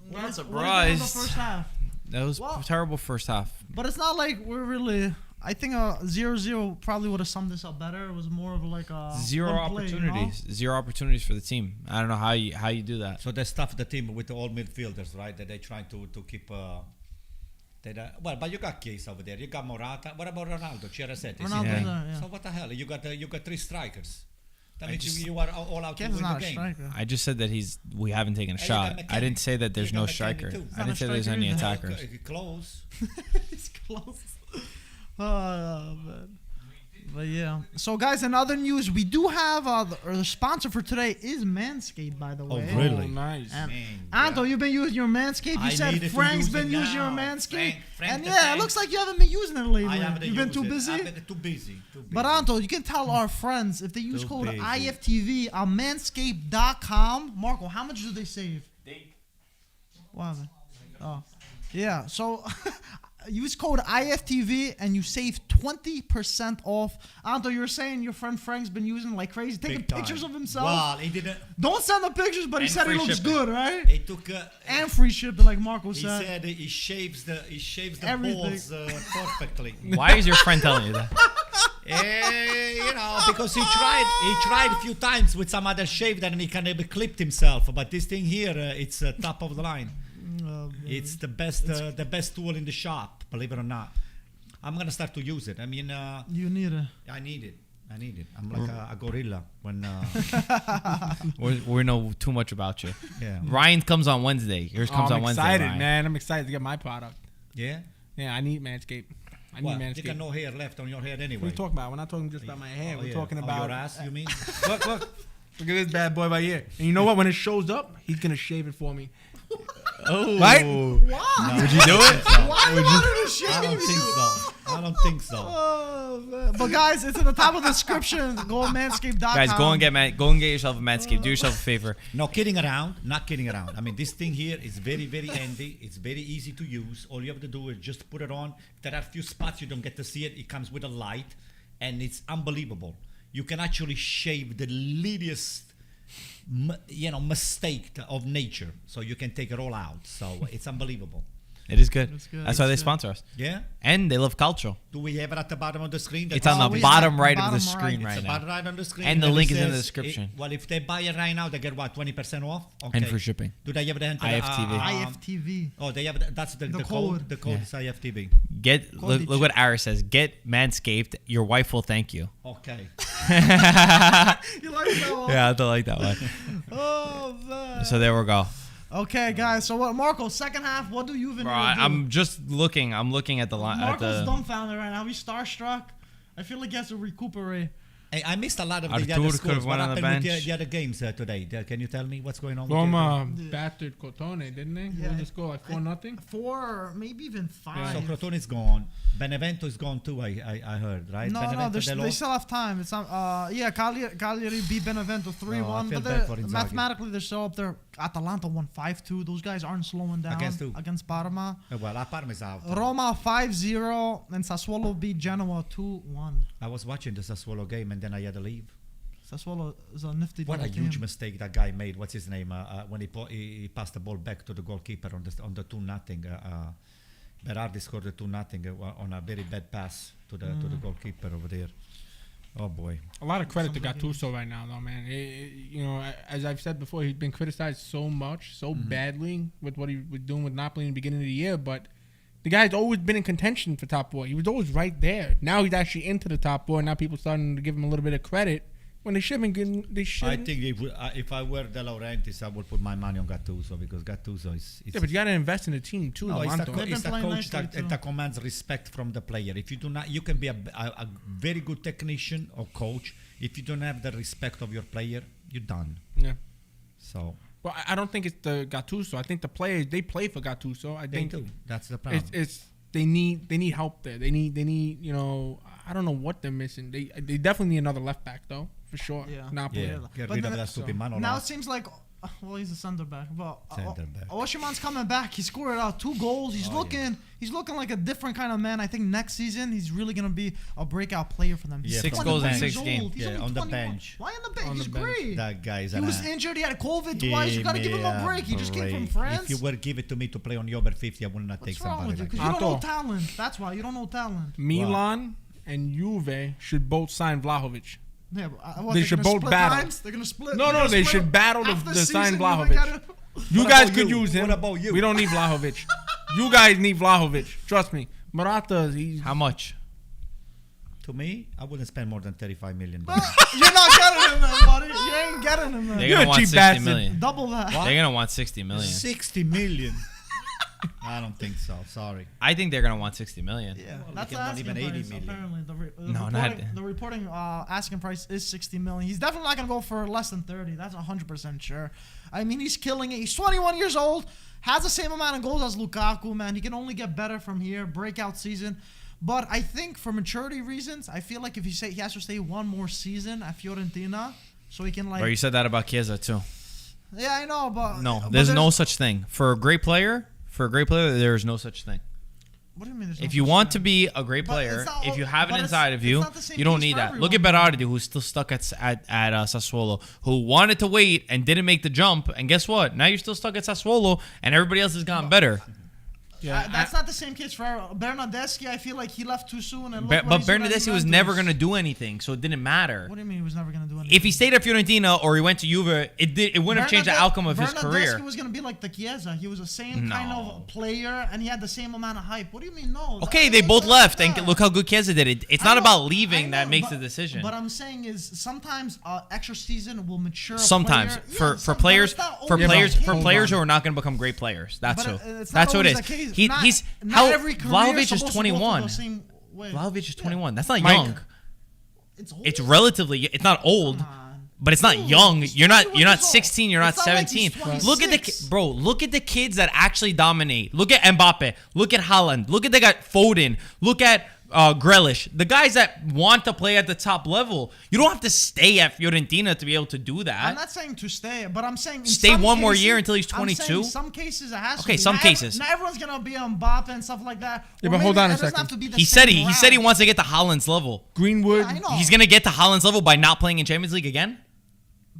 What Not is- what is it in surprised. the first half? That was Well- terrible first half. But it's not like we're really. I think a 0-0 probably would have summed this up better. It was more of like a Zero one play, you know? opportunities. Zero opportunities for the team. I don't know how you do that. So they stuffed the team with all midfielders, right? That they trying to keep. Well, but you got Chiesa over there. You got Morata. What about Ronaldo? Chiarasetti. Ronaldo's Yeah. there, yeah. So what the hell? You got three strikers. That I means just- you are all out to Kev's win the not a game. striker. I just said that we haven't taken a Hey, you got shot. I McKennie. didn't say that there's You no got McKennie striker. too. I didn't say there's Not a any striker attackers. Close. He's close. Oh, man. But yeah. So, guys, in other news, we do have the sponsor for today is Manscaped, by the way. really? Oh, nice. And Man, Anto, you've been using your Manscaped. You I said needed to Frank's use been it using your now. Manscaped. Frank And the yeah, it tank. looks like you haven't been using it lately. I haven't You've been used too it. busy. I've been too busy. But Anto, you can tell our friends if they use Too code busy. IFTV on manscaped.com. Marco, how much do they save? What happened? Oh, yeah. So use code IFTV and you save 20% off. Anto, you were saying your friend Frank's been using like crazy, taking pictures of himself. Well, he didn't. Don't send the pictures, but he said he looks shipping. good, right? He took. And free shipping, like Marco He said. said he shaves the Everything. balls perfectly. Why is your friend telling you that? Because he tried a few times with some other shave that and he kind of clipped himself. But this thing here, it's top of the line. It's the best tool in the shop, believe it or not. I'm gonna start to use it. I mean, You need it. I need it. I'm like a gorilla when. We know too much about you. Yeah. Ryan comes on Wednesday. Yours comes on Wednesday. I'm excited, Ryan. man. I'm excited to get my product. Yeah. Yeah, I need Manscaped. I need Well, you Manscaped. got no hair left on your head anyway. What are you talking about? We're not talking just about my hair. We're talking about your ass. You mean? Look. Look at this bad boy right here. And you know what? When it shows up, he's gonna shave it for me. Oh, Right? Why? Would you do it? Why you wanted to shave I don't think so. I don't think so. Oh, man. But guys, it's in the top of the description. Go on manscaped.com. Guys, go and get yourself a Manscaped. Do yourself a favor. No kidding around. Not kidding around. I mean, this thing here is very, very handy. It's very easy to use. All you have to do is just put it on. If there are a few spots you don't get to see it, it comes with a light, and it's unbelievable. You can actually shave the littlest, mistake of nature, so you can take it all out. So it's unbelievable. It is good. It's good. That's why they It's good. sponsor us. Yeah. And they love Calcio. Do we have it at the bottom of the screen? It's on the we bottom have right the of the bottom screen right. right It's now. about right on the screen. And the it link is in the says description. well, if they buy it right now, they get what, 20% off? Okay. And for shipping. Do they have it enter? IFTV. IFTV. Oh, they have that's the The code. code. The code Yeah. is IFTV. Look what Aris says. Get Manscaped. Your wife will thank you. Okay. You like that one? Yeah, I don't like that one. Oh, man. So there we go. Okay, guys. So what, Marco? Second half. What do you even Bro, do? I'm just looking. I'm looking at the line. Marco's dumbfounded right now. He's starstruck. I feel like he has to recuperate. Hey, I missed a lot of the Artur other could scores. have What went on the happened with bench. the other games today? Can you tell me what's going on with Roma the battered Cotone, didn't they? Yeah. What was the score? Like 4-0? 4, maybe even 5. So Crotone is gone. Benevento is gone too, I heard, right? No, Benevento, they lost? still have time. It's Cagliari beat Benevento 3-1, Oh, I feel but bad for they're, Inzaghi. mathematically they're still up there. Atalanta won 5-2. Those guys aren't slowing down Against who? against Parma. Well, Parma is out. Roma 5-0 and Sassuolo beat Genoa 2-1. I was watching the Sassuolo game and then I had to leave. Sassuolo is a nifty What a little team. huge mistake that guy made. What's his name? When he passed the ball back to the goalkeeper on the 2-0. Berardi scored the 2-0 on a very bad pass to the goalkeeper over there. Oh boy. A lot of credit to Gattuso right now, though, man. As I've said before, he's been criticized so much, so badly with what he was doing with Napoli in the beginning of the year, but the guy's always been in contention for top 4. He was always right there. Now he's actually into the top 4, and now people starting to give him a little bit of credit when they shouldn't. I think if I were De Laurentiis, I would put my money on Gattuso because Gattuso is. Yeah, but you got to invest in the team too. No, it's Alonso. They've the been playing coach nicely, too. that commands respect from the player. If you do not, you can be a very good technician or coach. If you don't have the respect of your player, you're done. Yeah. So Well, I don't think it's the Gattuso. I think the players, they play for Gattuso. I they think do. That's the problem. it's they need help there. They need I don't know what they're missing. They definitely need another left back though, for sure. Yeah. Napoli. Yeah, get But rid of then- that stupid Manolas. Now it seems like, well, he's a center back. But Center back. Oshiman's coming back. He scored 2 goals. He's looking like a different kind of man. I think next season he's really gonna be a breakout player for them. He's Yeah, 6 from goals the in bench. 6 years games. old. He's Yeah, only on the 21. bench. Why on the bench? On He's the bench. great. That guy's He was injured. He had COVID twice. You gotta give him a break. He just came from France. If you were give it to me to play on the over 50, I would not take What's wrong with somebody you? like Because that. you don't know Anto. talent. That's why you don't know talent. Milan and Juve should both sign Vlahovic. Yeah, but, what, They they're should gonna both split battle. times? They're gonna split. No, they're no, gonna they split should battle to after sign season, you Vlahovic. gotta- You What guys about could you? use him. What about you? We don't need Vlahovic. You guys need Vlahovic. Trust me. Morata, he's How much? To me, I wouldn't spend more than 35 million. You're not getting him, man, buddy. You ain't getting him, man. They're You're gonna a want cheap 60 bastard. million. Double that. What? They're gonna want 60 million. 60 million. I don't think so. Sorry. I think they're gonna want 60 million. Yeah, Well, that's we the can want asking even 80 price. million. Apparently, No, not- the reporting asking price is 60 million. He's definitely not gonna go for less than 30. That's 100% sure. I mean, he's killing it. He's 21 years old, has the same amount of goals as Lukaku. Man, he can only get better from here. Breakout season. But I think for maturity reasons, I feel like if he has to stay one more season at Fiorentina, so he can like. Bro, you said that about Chiesa too. Yeah, I know, but No, but there's no such thing for a great player. For a great player, there is no such thing. What do you mean? If you want to be a great player, if you have it inside of you, you don't need that. Look at Berardi, who's still stuck at Sassuolo, who wanted to wait and didn't make the jump. And guess what? Now you're still stuck at Sassuolo, and everybody else has gotten better. Yeah, that's not the same case for Bernardeschi. I feel like he left too soon. And but Bernardeschi was never going to do anything, so it didn't matter. What do you mean he was never going to do anything? If he stayed at Fiorentina or he went to Juve, it wouldn't have changed the outcome of his career. Bernardeschi was going to be like the Chiesa. He was the same kind of player, and he had the same amount of hype. What do you mean, no? Okay, they both left, and look how good Chiesa did it. It's not about leaving that makes the decision. What I'm saying is sometimes extra season will mature. Sometimes for players who are not going to become great players. That's what it is. He's how Vlahovic is 21. Vlahovic is 21. That's not young. It's relatively. It's not old, but it's not young. You're not 16. You're not 17. Look at Look at the kids that actually dominate. Look at Mbappe. Look at Haaland. Look at the guy Foden. Look at Grealish, the guys that want to play at the top level. You don't have to stay at Fiorentina to be able to do that. I'm not saying to stay, but I'm saying stay one more year until he's 22. Some cases it has to be. Okay, some cases. Not everyone's gonna be on Mbappe and stuff like that. Yeah, but hold on a second. He said he wants to get to Haaland's level. Greenwood. Yeah, he's gonna get to Haaland's level by not playing in Champions League again.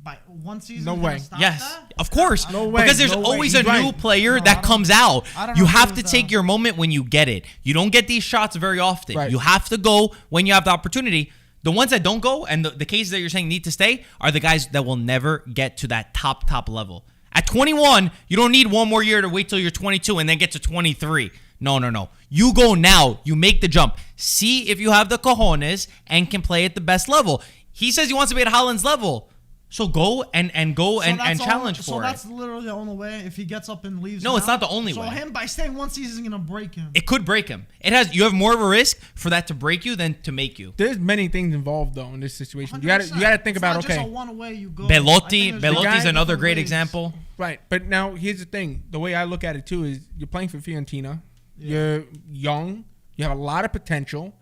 By one season? No way. Yes, that? of course. No way. Because there's always a new player that comes out. You have to take your moment when you get it. You don't get these shots very often. Right. You have to go when you have the opportunity. The ones that don't go and the cases that you're saying need to stay are the guys that will never get to that top level. At 21, you don't need one more year to wait till you're 22 and then get to 23. No. You go now. You make the jump. See if you have the cojones and can play at the best level. He says he wants to be at Haaland's level. So go and challenge for it. So that's literally the only way if he gets up and leaves. No, it's not the only way. So him by staying one season is gonna break him. It could break him. You have more of a risk for that to break you than to make you. There's many things involved though in this situation. You gotta think about Just a one way you go. Belotti's another great example. Right, but now here's the thing. The way I look at it too is you're playing for Fiorentina. You're young. You have a lot of potential.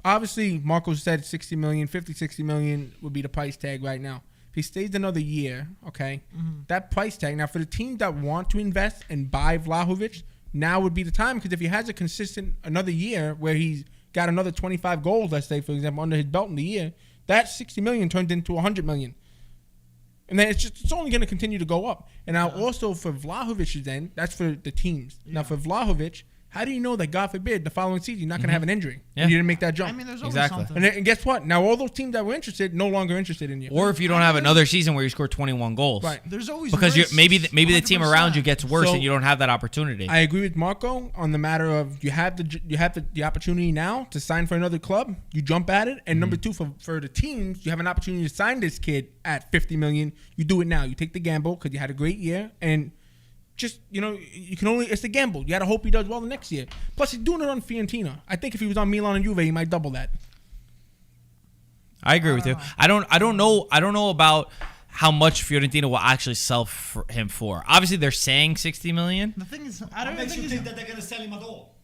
Obviously, Marco said 60 million, 50, 60 million would be the price tag right now. If he stays another year, okay, that price tag. Now, for the teams that want to invest and buy Vlahovic, now would be the time. Because if he has a consistent another year where he's got another 25 goals, let's say, for example, under his belt in the year, that 60 million turns into 100 million. And then it's only going to continue to go up. And now also for Vlahovic, then, that's for the teams. Yeah. Now, for Vlahovic, how do you know that, God forbid, the following season you're not going to have an injury? Yeah. And you didn't make that jump. I mean, there's always something. And guess what? Now all those teams that were interested no longer interested in you. Or if you don't have another season where you score 21 goals. Right. There's always because risks, maybe the team around you gets worse and you don't have that opportunity. I agree with Marco on the matter of you have the opportunity now to sign for another club. You jump at it. And number two, for the teams, you have an opportunity to sign this kid at 50 million. You do it now. You take the gamble because you had a great year and. Just, you can only, it's a gamble. You got to hope he does well the next year. Plus, he's doing it on Fiorentina. I think if he was on Milan and Juve, he might double that. I agree with you. I don't know about how much Fiorentina will actually sell him for. Obviously, they're saying 60 million. The thing is, I don't think that they're going to sell him at all.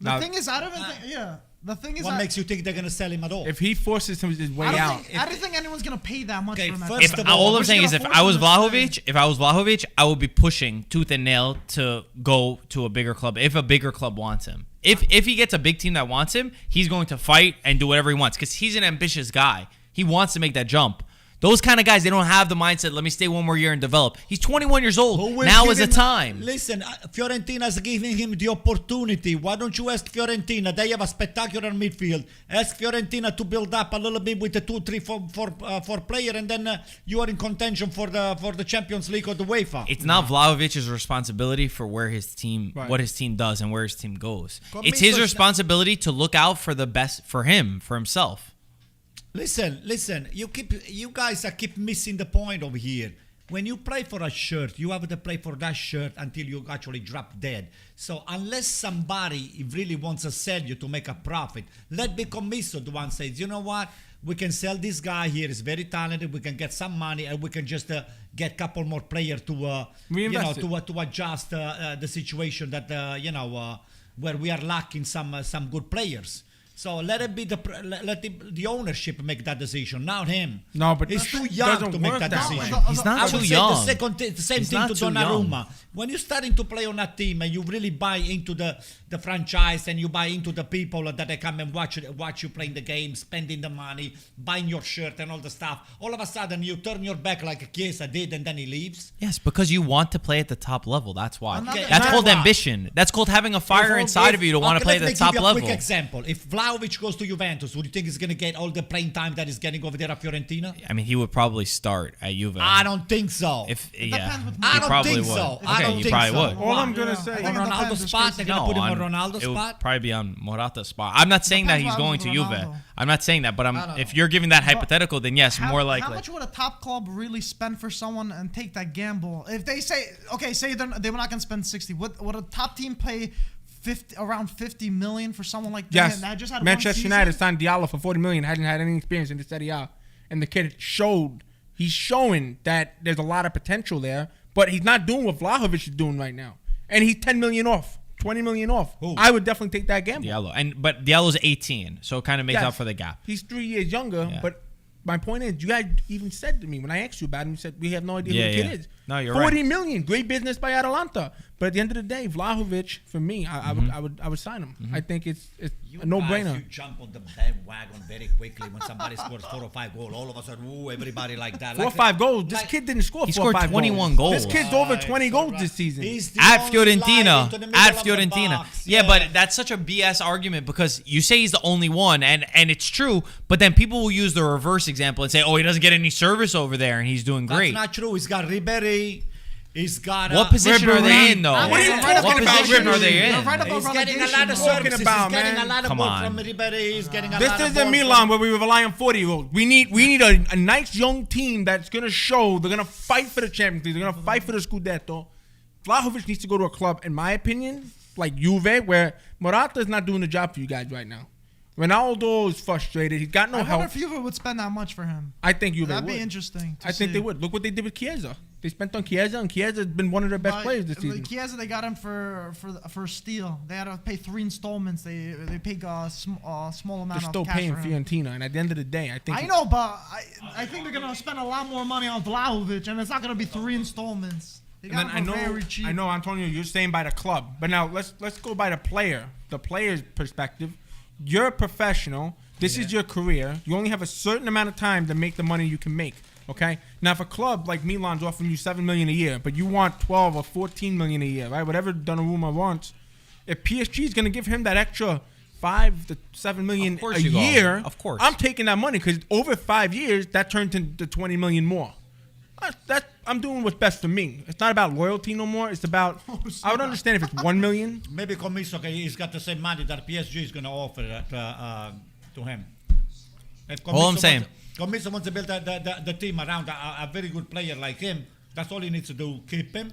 The thing is, I don't even think, The thing is, what makes you think they're going to sell him at all? If he forces his way out, I don't think anyone's going to pay that much for him. All I'm saying is, if I was Vlahovic, I would be pushing tooth and nail to go to a bigger club if a bigger club wants him. If he gets a big team that wants him, he's going to fight and do whatever he wants because he's an ambitious guy. He wants to make that jump. Those kind of guys, they don't have the mindset, let me stay one more year and develop. He's 21 years old. Now is the time. Listen, Fiorentina's giving him the opportunity. Why don't you ask Fiorentina? They have a spectacular midfield. Ask Fiorentina to build up a little bit with the 2, 3, 4 player, and then you are in contention for the Champions League or the UEFA. It's not Vlahovic's responsibility for where his team, what his team does and where his team goes. It's his responsibility to look out for the best for himself. Listen. You guys keep missing the point over here. When you play for a shirt, you have to play for that shirt until you actually drop dead. So unless somebody really wants to sell you to make a profit, let be commisso. The one says, you know what? We can sell this guy here. He's very talented. We can get some money, and we can just get a couple more players to to adjust the situation that where we are lacking some good players. So let it be the ownership make that decision, not him. No, but he's too it young doesn't to make work that that way. decision. He's not I too would say young. the same He's thing not to too young. Donnarumma. When you're starting to play on that team and you really buy into the franchise and you buy into the people that they come and watch you playing the game, spending the money, buying your shirt and all the stuff, all of a sudden you turn your back like Chiesa did and then he leaves. Yes, because you want to play at the top level. That's why. Okay, That's called why? ambition. That's called having a fire inside of you to want to play at the top Let me level. give you a quick example. If Vlahovic goes to Juventus, would you think he's going to get all the playing time that he's getting over there at Fiorentina? I mean, he would probably start at Juve. I don't think so. depends with I He don't probably think would. so. Okay, I don't he think probably so. would. All I'm gonna Yeah. say, I think On it depends Ronaldo's just spot, case- they're gonna put him on it Ronaldo's would spot. probably be on Morata's spot. I'm not saying that Depends he's what going to happens with Juve. Ronaldo. I'm not saying that, but I don't if know. you're giving that hypothetical, then yes, more How likely. much would a top club really spend for someone and take that gamble? If they say, okay, say they were not going to spend 60, would a top team pay around 50 million for someone like that? yes, That just had Manchester one season? United signed Diallo for 40 million. Hadn't had any experience in the Serie A, and the kid he's showing that there's a lot of potential there, but he's not doing what Vlahovic is doing right now, and he's 10 million off. 20 million off. Who? I would definitely take that gamble. But Diallo's 18, so it kind of makes Yes. up for the gap. He's 3 years younger, Yeah. but my point is, you guys even said to me when I asked you about him, you said we have no idea Yeah, who the yeah. kid is. No, you're 40 right. million, great business by Atalanta. But at the end of the day, Vlahovic, for me, I would sign him. I think it's a no-brainer. You jump on the bandwagon very quickly when somebody scores 4 or 5 goals. All of a sudden, ooh, everybody like that. 4 or Like 5 goals. This like- kid didn't score He 4 or scored 5 21 goals. This kid's over 20 goals this season. He's the At only line Fiorentina. into the middle At of the Fiorentina. box. Yeah, but that's such a BS argument because you say he's the only one, and it's true, but then people will use the reverse example and say, oh, he doesn't get any service over there, and he's doing great. That's not true. He's got Ribéry. He's got What position are they in, though? What are you talking What about, position are Ribéry? they You're in? right about He's getting a relegation, lot of though. services. about, He's getting man? a lot of Come ball on. from Ribéry. He's getting a This lot of isn't ball Milan from- where we rely on 40-year-olds. We need a nice young team that's going to show they're going to fight for the Champions League. They're going to fight for the Scudetto. Vlahovic needs to go to a club, in my opinion, like Juve, where Morata is not doing the job for you guys right now. Ronaldo is frustrated. He's got no I wonder help. if Juve would spend that much for him. I think Juve That'd would. be interesting. I think they would. Look what they did with Chiesa. They spent on Chiesa, and Chiesa has been one of their best players this season. Chiesa, they got him for steal. They had to pay 3 installments. They paid a small amount They're of still cash paying for him. Fiorentina, and at the end of the day, I think I know, but I think they're gonna spend a lot more money on Vlahovic, and it's not gonna be 3 installments. They And got then him for very cheap. I know, Antonio, you're saying by the club, but now let's go by the player's perspective. You're a professional. This is your career. You only have a certain amount of time to make the money you can make. Okay. Now, if a club like Milan's offering you $7 million a year, but you want 12 or 14 million a year, right? Whatever Donnarumma wants. If PSG is going to give him that extra 5 to 7 million Of course a you go. year, Of course. I'm taking that money because over 5 years that turns into 20 million more. I'm doing what's best for me. It's not about loyalty no more. It's about. I would understand if it's 1 million. Maybe Commisso, he's got the same money that PSG is going to offer to him. If All I'm saying. Commisso wants to build the team around a very good player like him. That's all he needs to do. Keep him.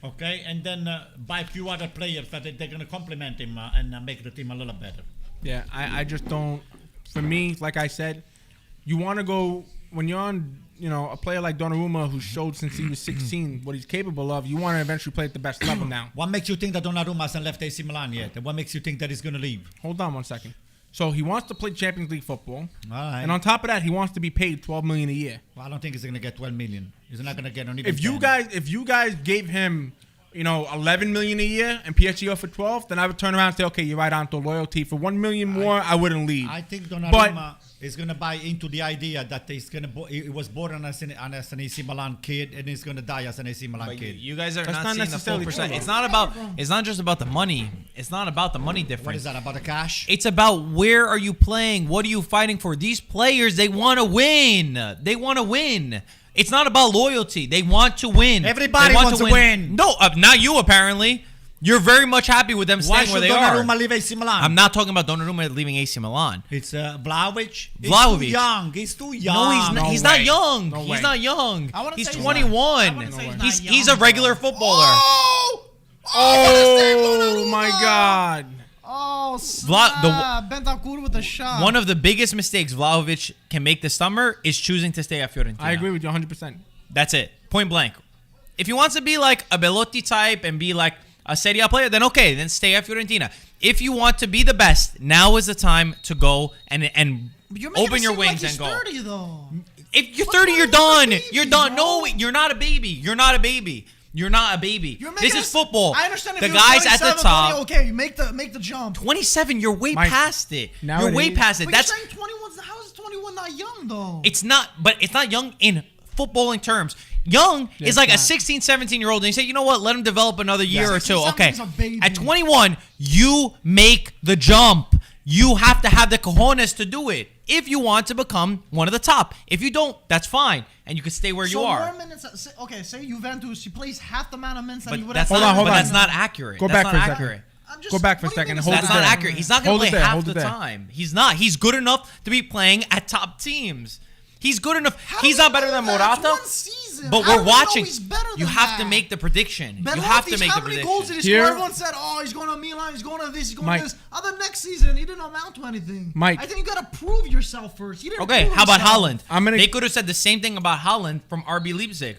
Okay? And then buy a few other players that they're going to complement him and make the team a little better. Yeah, I just don't. For me, like I said, you want to go when you're on. A player like Donnarumma, who showed since he was 16 what he's capable of. You want to eventually play at the best level now. What makes you think that Donnarumma hasn't left AC Milan yet? And what makes you think that he's going to leave? Hold on 1 second. So he wants to play Champions League football, All right. and on top of that, he wants to be paid $12 million a year. Well, I don't think he's going to get 12 million. He's not going to get on even If you 10. guys gave him, $11 million a year and PSG offered 12, then I would turn around and say, okay, you're right on to loyalty. For $1 million more, I wouldn't leave. I think Donnarumma is going to buy into the idea that he was born as an AC Milan kid and he's going to die as an AC Milan But kid. you guys are That's not not seeing the full necessarily percent. true, It's though. not about. It's not just about the money. It's not about the money difference. What is that, about the cash? It's about where are you playing? What are you fighting for? These players, they want to win. They want to win. It's not about loyalty. They want to win. Everybody They want wants to win. No, not you apparently. You're very much happy with them Why staying where should they are. Donnarumma leave AC Milan? I'm not talking about Donnarumma leaving AC Milan. It's Vlahovic. Vlahovic. He's too young. He's too young. No, he's not. No he's way. not young. No he's way. not young. I wouldn't He's say he's 21. not. I wouldn't say he's not He's young, a regular bro. footballer. Oh my God. Oh, Vla- Bentancur with a shot. One of the biggest mistakes Vlahovic can make this summer is choosing to stay at Fiorentina. I agree with you 100%. That's it. Point blank. If he wants to be like a Belotti type and be like a Serie A player, then okay, then stay at Fiorentina. If you want to be the best, now is the time to go and open your wings and go. 30, though. If you're 30, you're done. You're done. Bro. No, you're not a baby. You're not a baby. You're not a baby. This is football. I understand if the you're guys at the top. Okay, you make the jump. 27, you're way Mike, past it. nowadays- You're way past it. But That's you're saying 21. How is 21 not young though? it's not, but it's not young in footballing terms. Young is It's like a not. 16, 17-year-old, and you say, you know what, let him develop another year or two. 16, Okay. 17's a baby. At 21, you make the jump. You have to have the cojones to do it if you want to become one of the top. If you don't, that's fine, and you can stay where you So are. more minutes. Okay, say Juventus, he plays half the amount of minutes that he But would that's have. not, hold but on. that's not accurate. Go That's back not for a second. accurate. Go back for a second. Hold That's it not there. accurate. He's not going to Hold it play there, half hold the it there. time. He's not. He's good enough to be playing at top teams. He's good enough. How He's do not we better know than that? Morata. It's one season. But How we're do we know watching. he's better You than have that? to make the prediction. Ben You have to Roethlisberger, make how the many goals did prediction. he score? Here- Everyone said, "Oh, he's going to Milan. He's going to this. He's going Mike. to this." Other next season, he didn't amount to anything. Mike. I think you got to prove yourself first. He didn't Okay, prove how about himself. Haaland? They could have said the same thing about Haaland from RB Leipzig.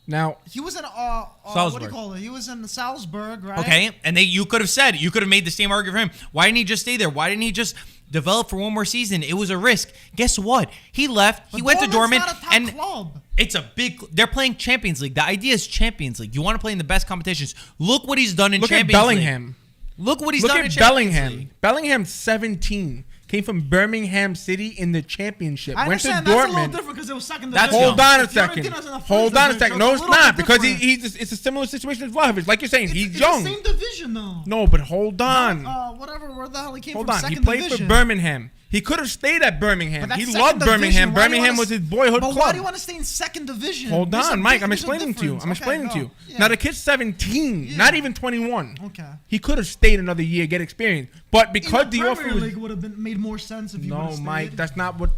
Now, He was in what do Salzburg. you call it? He was in Salzburg, right? Okay, and you could have made the same argument for him. Why didn't he just stay there? Why didn't he just develop for one more season? It was a risk. Guess what? He left. But He went to Dortmund's Dortmund, not a top and club. it's a big. They're playing Champions League. The idea is Champions League. You want to play in the best competitions. Look what he's done in look at Champions League. Bellingham. Look what he's Look done in at Champions Bellingham. League. Bellingham's 17. Came from Birmingham City in the championship. I Went to understand that's a little Dortmund. different because it was second That's division. Hold on a Fiorentina second. is in the first Hold on a division, second. so No, a it's little not bit because different. it's a similar situation as Vlahovic. Like you're saying, he's It's young. the same division though. No, but hold on. Whatever, where the hell he came Hold from? on. He Second played division. for Birmingham. He could have stayed at Birmingham. But that's He second loved division. Birmingham. Why do you Birmingham wanna was his boyhood But club. why do you want to stay in second division? Hold There's a on, Mike. big- I'm there's a explaining to you. difference. I'm Okay, explaining to go. you. Yeah. Now the kid's 17, Yeah. not even 21. Okay. He could have stayed another year, get experience. But because In the the offer Premier was League would have been made more sense if you would no, have stayed. Mike, that's not what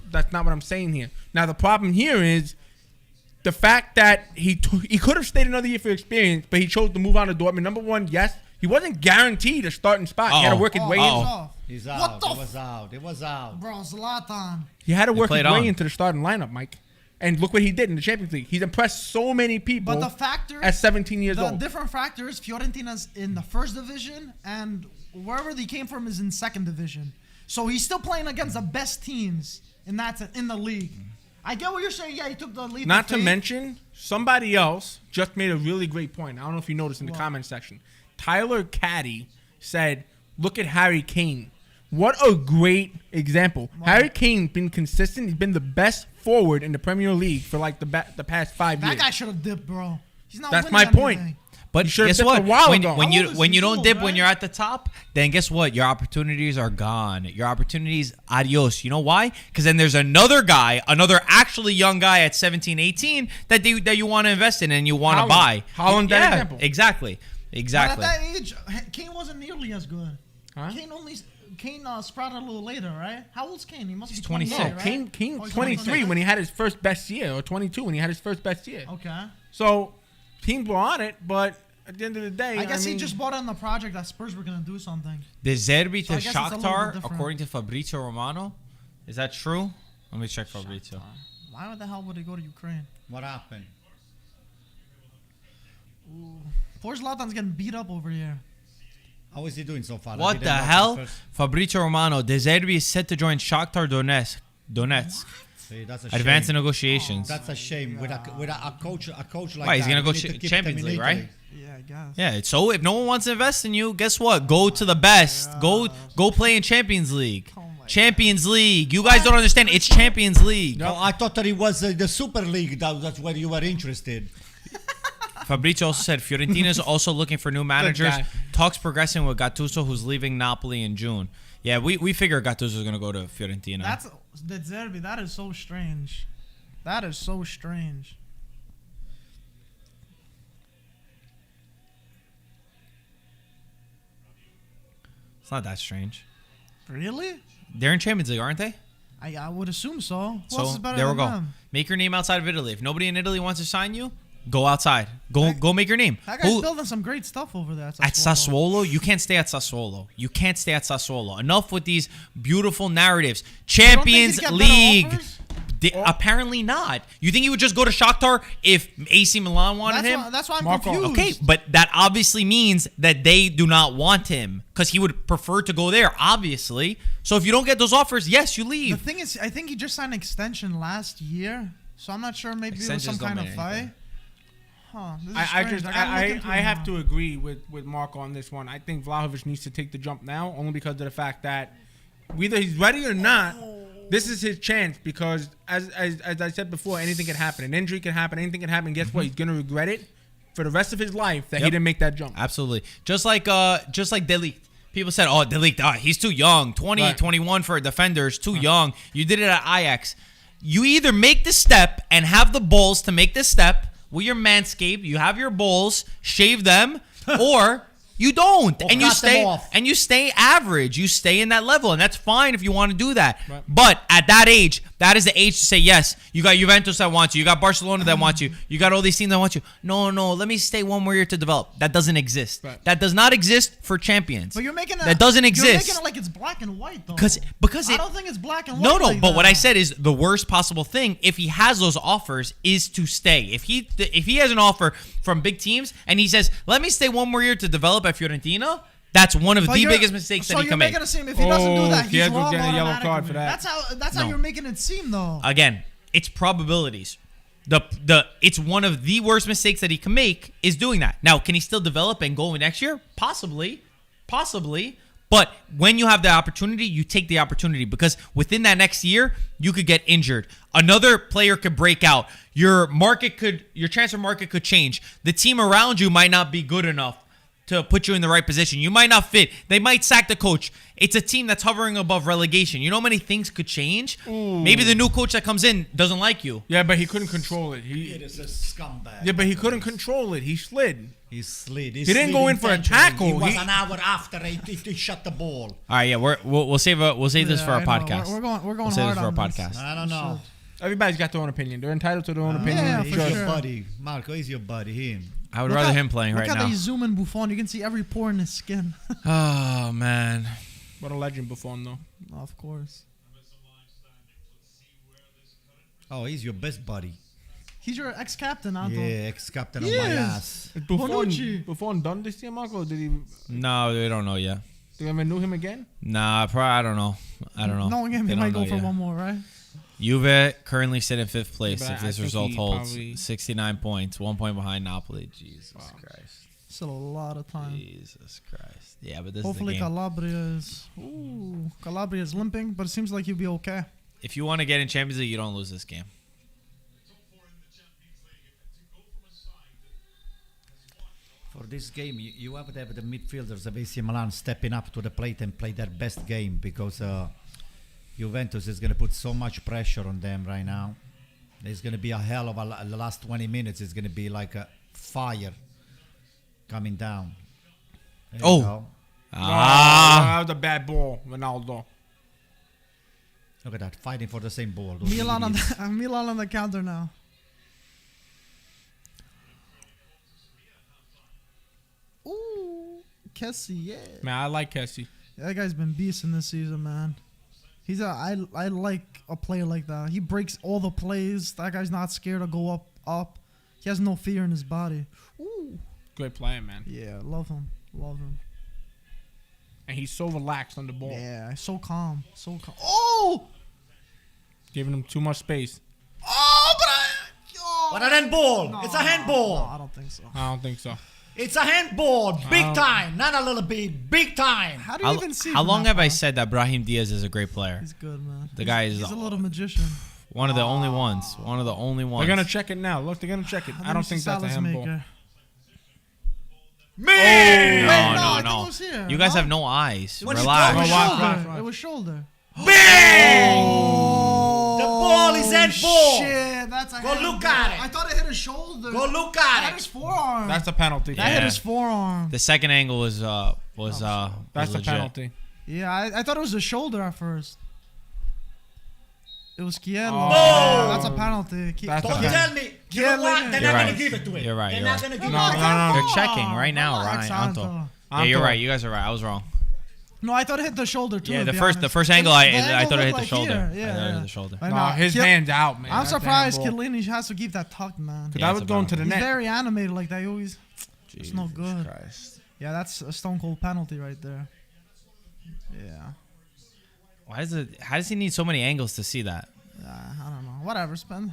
I'm saying here. Now the problem here is the fact that he could have stayed another year for experience, but he chose to move on to Dortmund. Number one, yes, he wasn't guaranteed a starting spot. He had to work his way in. off. He's What out. the It was out. It was out. Bro, Zlatan. He had to work his played way on. into the starting lineup, Mike. And look what he did in the Champions League. He's impressed so many people But the factor at 17 years the old. different factors, Fiorentina's in the first division and wherever they came from is in second division. So he's still playing against the best teams in the league. I get what you're saying. Yeah, he took the lead. Not to mention, somebody else just made a really great point. I don't know if you noticed in the comment section. Tyler Caddy said, look at Harry Kane. What a great example. Wow. Harry Kane been consistent. He's been the best forward in the Premier League for like the past 5 years. That guy should have dipped, bro. He's not That's winning my point. anything. But You should've guess dipped what? a while When, ago. when How you old is when he? you don't He's dip old, when right? you're at the top, then guess what? Your opportunities are gone. Your opportunities, adios. You know why? Because then there's another guy, another actually young guy at 17, 18 that you want to invest in and you want to Haaland. buy. Haaland, that yeah, example. Exactly. But Exactly. at that age, Kane wasn't nearly as good. Huh? Kane sprouted a little later, right? How old's Kane? He must be 26. 28, No, right? Kane Oh, he's 23 when he had his first best year, or 22 when he had his first best year. Okay. So teams were on it, but at the end of the day, I guess he mean, just bought on the project that Spurs were gonna do something. De Zerbi So I to guess it's a little bit Shakhtar, different. according to Fabrizio Romano. Is that true? Let me check Fabrizio. Why the hell would he go to Ukraine? What happened? Poor Zlatan's getting beat up over here. How is he doing so far? I What didn't the watch hell? first. Fabrizio Romano. De Zerbi is set to join Shakhtar Donetsk. See, that's a Advanced shame. negotiations. That's a shame. With a coach like Why, he's that, gonna go we need to keep Champions them in League, right? Italy. Yeah, I guess. Yeah, so if no one wants to invest in you, guess what? Go to the best. Go play in Champions League. Oh my Champions League. You guys don't understand. It's Champions League. No, I thought that it was the Super League. That's where you were interested. Fabrizio also said Fiorentina is also looking for new managers. guy. Talks progressing with Gattuso, who's leaving Napoli in June. Yeah, we figure Gattuso is going to go to Fiorentina. That's De Zerbi. That is so strange. That is so strange. It's not that strange. Really? They're in Champions League, aren't they? I would assume so. Who So else is better there we than go. them? Make your name outside of Italy. If nobody in Italy wants to sign you, go outside. Go make your name. That guy's Who- building some great stuff over there. At Sassuolo, you can't stay at Sassuolo. You can't stay at Sassuolo. Enough with these beautiful narratives. Champions get better League. offers? Apparently not. You think he would just go to Shakhtar if AC Milan wanted him? That's why I'm Marco. confused. Okay, but that obviously means that they do not want him because he would prefer to go there, obviously. So if you don't get those offers, yes, you The leave. thing is, I think he just signed an extension last year, so I'm not sure. Maybe it was Extensions some kind don't of mean fight. anything. Huh? This is I strange. just gotta look into I it have more. to agree with Marco on this one. I think Vlahovic needs to take the jump now, only because of the fact that whether he's ready or not, this is his chance. Because as I said before, anything can happen. An injury can happen. Anything can happen. Guess what? He's gonna regret it for the rest of his life that he didn't make that jump. Absolutely. Just like De Ligt. People said, oh, De Ligt, he's too young. 20, Right. 21 for defenders, too young. You did it at Ajax. You either make the step and have the balls to make the step with your manscape. You have your balls, shave them, or you don't, Or and you cut them stay off. and you stay average. You stay in that level, and that's fine if you want to do that. Right. But at that age, that is the age to say yes. You got Juventus that wants you. You got Barcelona that wants you. You got all these teams that want you. No, let me stay one more year to develop. That doesn't exist. Right. That does not exist for champions. But you're making that doesn't You're exist. making it like it's black and white, though. Because I it, don't think it's black and white. no, like but what I that. said is the worst possible thing if he has those offers is to stay. If he has an offer from big teams and he says, "Let me stay one more year to develop at Fiorentina," that's one of But the you're- biggest mistakes so that he you're can make. making it seem if he doesn't do that, he he's has to wrong get a yellow card automatically. for that. That's how No. you're making it seem, though. Again, it's probabilities. It's one of the worst mistakes that he can make is doing that. Now, can he still develop and go next year? Possibly. But when you have the opportunity, you take the opportunity because within that next year, you could get injured. Another player could break out. Your transfer market could change. The team around you might not be good enough to put you in the right position. You might not fit. They might sack the coach. It's a team that's hovering above relegation. You know how many things could change? Maybe the new coach that comes in doesn't like you. Yeah, but he couldn't control it. It is a scumbag. Yeah, but he couldn't control it. He slid. He slid. He didn't go in for a tackle. He was He- an hour after he shot the ball. All right, yeah, we'll save this for our I know. podcast. We're going We'll save hard this for our on this. podcast. I don't know. Everybody's got their own opinion. They're entitled to their own opinion. yeah, He's for your sure. buddy. Marco, he's your buddy. Him. I would rather him playing right Look now. how they zoom in Buffon. You can see every pore in his skin. Oh man. What a legend Buffon, though. Of course. Oh, he's your best buddy. He's your ex-captain, Anto. Yeah, ex-captain He of my is. ass. Is Bonucci. Buffon done this year, Marco? Or did he? No, we don't know yet. They ever knew him again? Nah, probably I don't know. No one game. They He might don't go know for yet. one more, right? Juve currently sit in 5th place Yeah, but if I this think result he holds. probably- 69 points, 1 point behind Napoli. Jesus Christ. Still a lot of time. Jesus Christ. Yeah, but this Hopefully is the game. Calabria is limping, but it seems like he'll be okay. If you want to get in Champions League, you don't lose this game. For this game, you have to have the midfielders of AC Milan stepping up to the plate and play their best game because Juventus is going to put so much pressure on them right now. There's going to be a hell of the last 20 minutes. It's going to be like a fire coming down. There you Oh. go. That was a bad ball, Ronaldo. Look at that, fighting for the same ball. Those Milan on idiots. Milan on the counter now. Ooh, Kessie, yeah. Man, I like Kessie. That guy's been beasting this season, man. I like a player like that. He breaks all the plays. That guy's not scared to go up. He has no fear in his body. Ooh. Great player, man. Yeah, love him. And he's so relaxed on the ball. Yeah, so calm. Oh! Giving him too much space. Oh, but What a handball! No, It's a handball! No, I don't think so. I don't think so. It's a handball! Big time! Not a little bit, big time! How do you even see How from long that have I far? said that Brahim Diaz is a great player? He's good, man. The guy is He's a little magician. one of the only ones. One of the only ones. They're going to check it now. Look, they're going to check it. I don't think that's a handball. No, I think no. it was here. You guys No? have no eyes. What is It Relax. was No, watch, shoulder. watch. It was shoulder. Bang! The ball is handball! Shit, that's a Go handball. look at it. I thought it hit his shoulder. Go look That at hit it! his forearm. That's a penalty. That hit Yeah. his forearm. The second angle was That's was a legit. penalty. Yeah, I thought it was a shoulder at first. It was Kielo. Oh. That's a penalty. That's a Don't penalty. tell me! You know what? They're You're not right. going to give it to him. You're right, They're you're not right. going to give No, it to no, him. no. They're checking right now, Relax, Ryan. Anto. Anto. Yeah, you're Anto. right. You guys are right. I was wrong. No, I thought it hit the shoulder too. Yeah, to be the honest. first angle, I angle thought it hit looked the like shoulder. here. I thought it Yeah, hit the shoulder. I No, know. his hand's out, man. I'm That's a surprised handball. Chiellini has to keep that tucked, man. Because Yeah, I it's was a going to the He's net. very animated like that. He always. It's no good. Christ. Yeah, that's a stone cold penalty right there. Yeah. Why is it? How does he need so many angles to see that? I don't know. Whatever, spend.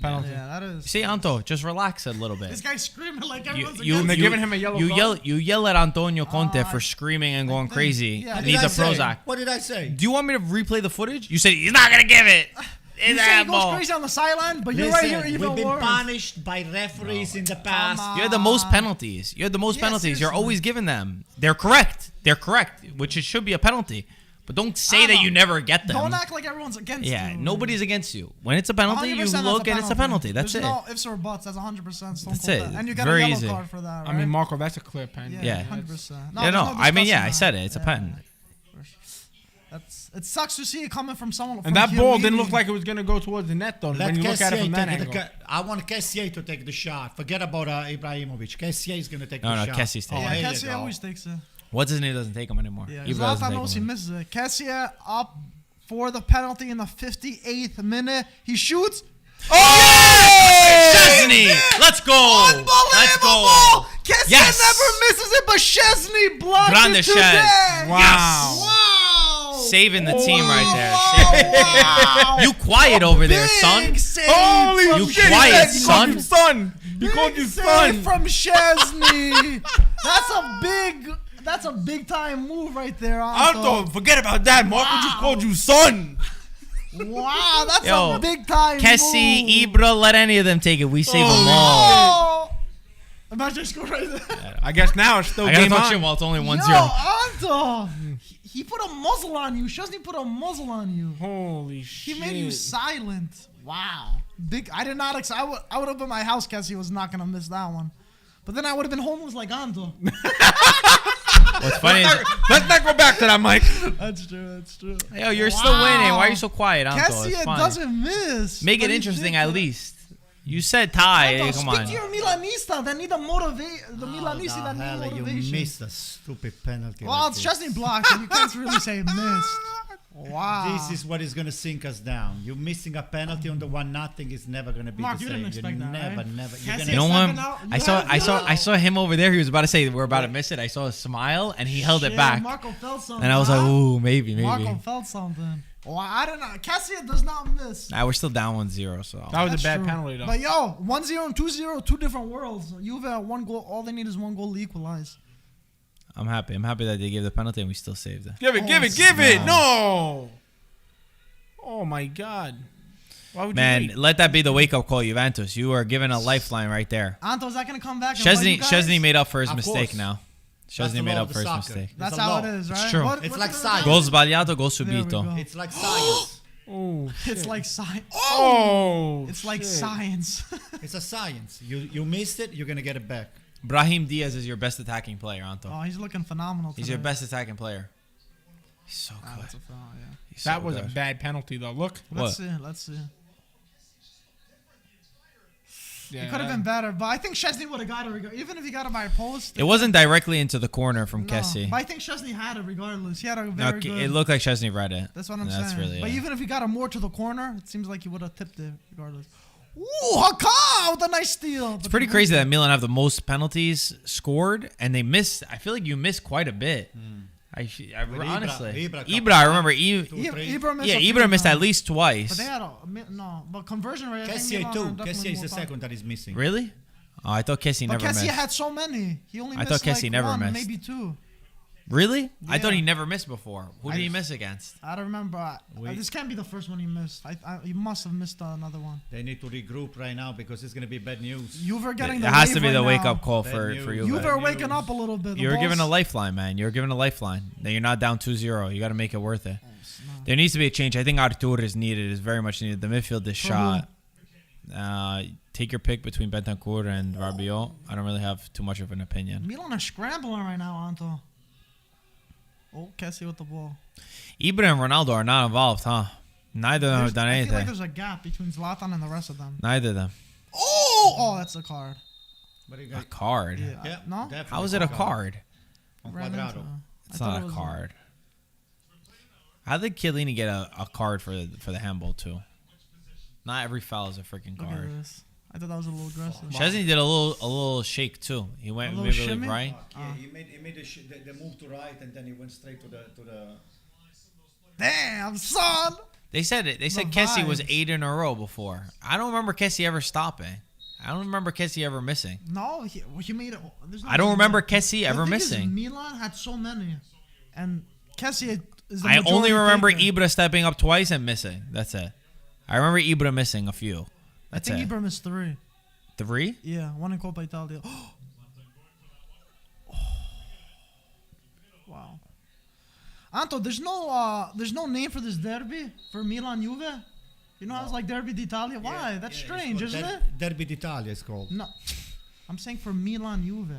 Penalty. Yeah, that is. See, Anto, just relax a little This bit. guy's screaming like everyone's You, And they're against giving him a yellow card? you yell at Antonio Conte for screaming and going crazy. yeah. Needs a Prozac. What did I say? Do you want me to replay the footage? You said he's not gonna give it. You It's say he a goes ball. crazy on the sideline, but you're right here Listen, even we've been worse. punished by referees in the past. on. You had the most penalties. You had the most Yeah, penalties. You're seriously. always giving them. They're correct. They're correct, which it should be a penalty. But don't say that you never get them. Don't act like everyone's against you. Yeah, nobody's against you. When it's a penalty, 100% you that's look and it's a penalty. That's There's it. no ifs or buts. That's 100% stone That's cold it. penalty. And you got Very a yellow easy. card for that, right? I mean, Marco, that's a clear pen. Yeah. 100%. Yeah, no. I mean, yeah, I said it. It's a Yeah. pen. It sucks to see it coming from someone. And that ball didn't look like it was going to go towards the net, though, Let when you look at it Kessié from that take angle. I want Kessié to take the shot. Forget about Ibrahimovic. Kessié is going to take No, the no, shot. Kessié's taking Yeah, it. here you Cassia go. always takes it. What's his name doesn't take him anymore. Yeah, Ibra doesn't Zlatan take knows he him. misses it. Cassia up for the penalty in the 58th minute. He shoots. Oh! Chesney! Let's go! Let's go! Cassia Yes! never misses it, but Chesney blocked Grande it today. Ches. Wow. Wow. Saving the team right there. Wow. You quiet over there, son. Big save Holy from You shit! quiet, He called you son. son. He called Big you save son. from Chesney. That's a big time move right there, Anto. Anto, forget about that. Marco just called you son. Wow, that's Yo, a big time Kessie, move. Ibra, let any of them take it. We save them all. Oh. Imagine score right there. I guess now it's still I gotta game talk to on. him while it's only 1-0. Yo, Anto. He put a muzzle on you. Chesney put a muzzle on you. Holy shit. He made you silent. Wow. Big. I did not expect. I would have been my house. Kessie was not gonna miss that one. But then I would have been homeless like Anto. What's funny is, Let's not go back to that, Mike. That's true. That's true. yo, you're still winning. Why are you so quiet, Anto? Cassie It's fine. doesn't miss. Make but it he interesting did at that. least. You said tie. Anto, Come speak on. to your Milanista. They need the motivate. The Milanisti that Hell, need you motivation. missed a stupid penalty. Well, like it's this. Chesney blocked, and you can't really say missed. Wow. This is what is going to sink us down. You missing a penalty on the 1-0 is never going to be Mark, the you same. didn't expect that, never, right? never. Cassie- You're You gonna, know Stepping what? out, you I saw him over there. He was about to say we're about to miss it. I saw a smile and he held it Shit, back, Marco felt something. and I was like, huh? ooh, maybe. Marco felt something. Well, I don't know. Cassia does not miss. Nah, we're still down 1-0. So That was That's a bad true. penalty, though. But yo, 1-0 and 2-0, two different worlds. Juve at one goal. All they need is one goal to equalize. I'm happy. I'm happy that they gave the penalty and we still saved it. Give it, give it, give it. No. Oh, my God. Why would you Man, wait? let that be the wake-up call, Juventus. You are given a lifeline right there. Anto, is that going to come back? And bite you guys? Chesney made up for his Of mistake course. now. That's Chesney the made law up of for his soccer. mistake. That's It's a how law. it is, right? It's true. What- It's what's like the- science. Gol sbagliato, gol There we subito. go. It's like science. Oh, It's shit. like science. Oh, It's like shit. science. It's a science. You missed it, you're going to get it back. Brahim Diaz is your best attacking player, Anto. Oh, he's looking phenomenal. He's your today. best attacking player. He's so Ah, good. that's a foul, yeah. He's so That was a good. bad penalty, though. Look. Let's What? see. Let's see. Yeah, It could have been better, but I think Chesney would have got it. Even if he got it by a post. It wasn't directly into the corner from No, Kessie. but I think Chesney had it regardless. He had a No, very good. it looked like Chesney read it. That's what I'm That's saying. really but it. even if he got it more to the corner, it seems like he would have tipped it regardless. Ooh, Hakan with a nice steal. It's pretty crazy that Milan have the most penalties scored, and they missed. I feel like you missed quite a bit. Honestly, Ibra, I remember. Ibra missed a few Ibra missed at times. least twice. But they had but conversion rate. I think Kessié Milan too. are definitely Kessié is more the powerful. second that is missing. Really? Oh, I thought Kessie But never Kessie missed. had so many. He only I missed thought Kessie like never one, missed. maybe two. Really? I thought Yeah. he never missed before. Who did he miss against? I don't remember. This can't be the first one he missed. He must have missed another one. They need to regroup right now because it's going to be bad news. Juve are getting It the has wave to be right the now. wake-up call for Bad you. news. Juve are Bad waking news. up a little bit. The You're given a ball's- lifeline, man. You're given a lifeline. Then you're not down 2-0. You got to make it worth it. Oh, snap. There needs to be a change. I think Artur is needed. Is very much needed. The midfield is For shot. Take your pick between Bentancur and Rabiot. I don't really have too much of an opinion. Milan are scrambling right now, Anto. Oh, Kessie with the ball. Ibra and Ronaldo are not involved, huh? Neither of them have done I feel like anything. there's a gap between Zlatan and the rest of them. Neither of them. Oh, that's a card. But you A got, card? Yeah. yeah, No? definitely How is it a card? on ran Quadrado. into. It's I thought not it a was card. How did Chiellini get a card for the handball too? Not every foul is a freaking Look card. at this. I thought that was a little aggressive. Chesney did a little shake too. He went A little maybe shimmy? right. Yeah, he made the move to right, and then he went straight to the. Damn, son. They said it. They said The Kessie was vibes. 8 in a row before. I don't remember Kessie ever stopping. I don't remember Kessie ever missing. No, he made it. There's no I don't way. remember Kessie The ever thing is, missing. Milan had so many, and Kessie is the I only majority remember taker. Ibra stepping up twice and missing. That's it. I remember Ibra missing a few. I That's think it. Ibra missed 3. 3? Yeah, one in Coppa Italia. Wow. Anto, there's no name for this derby for Milan Juve. You know, it's like Derby d'Italia. Why? That's strange, isn't it? Derby d'Italia is called. No, I'm saying for Milan Juve.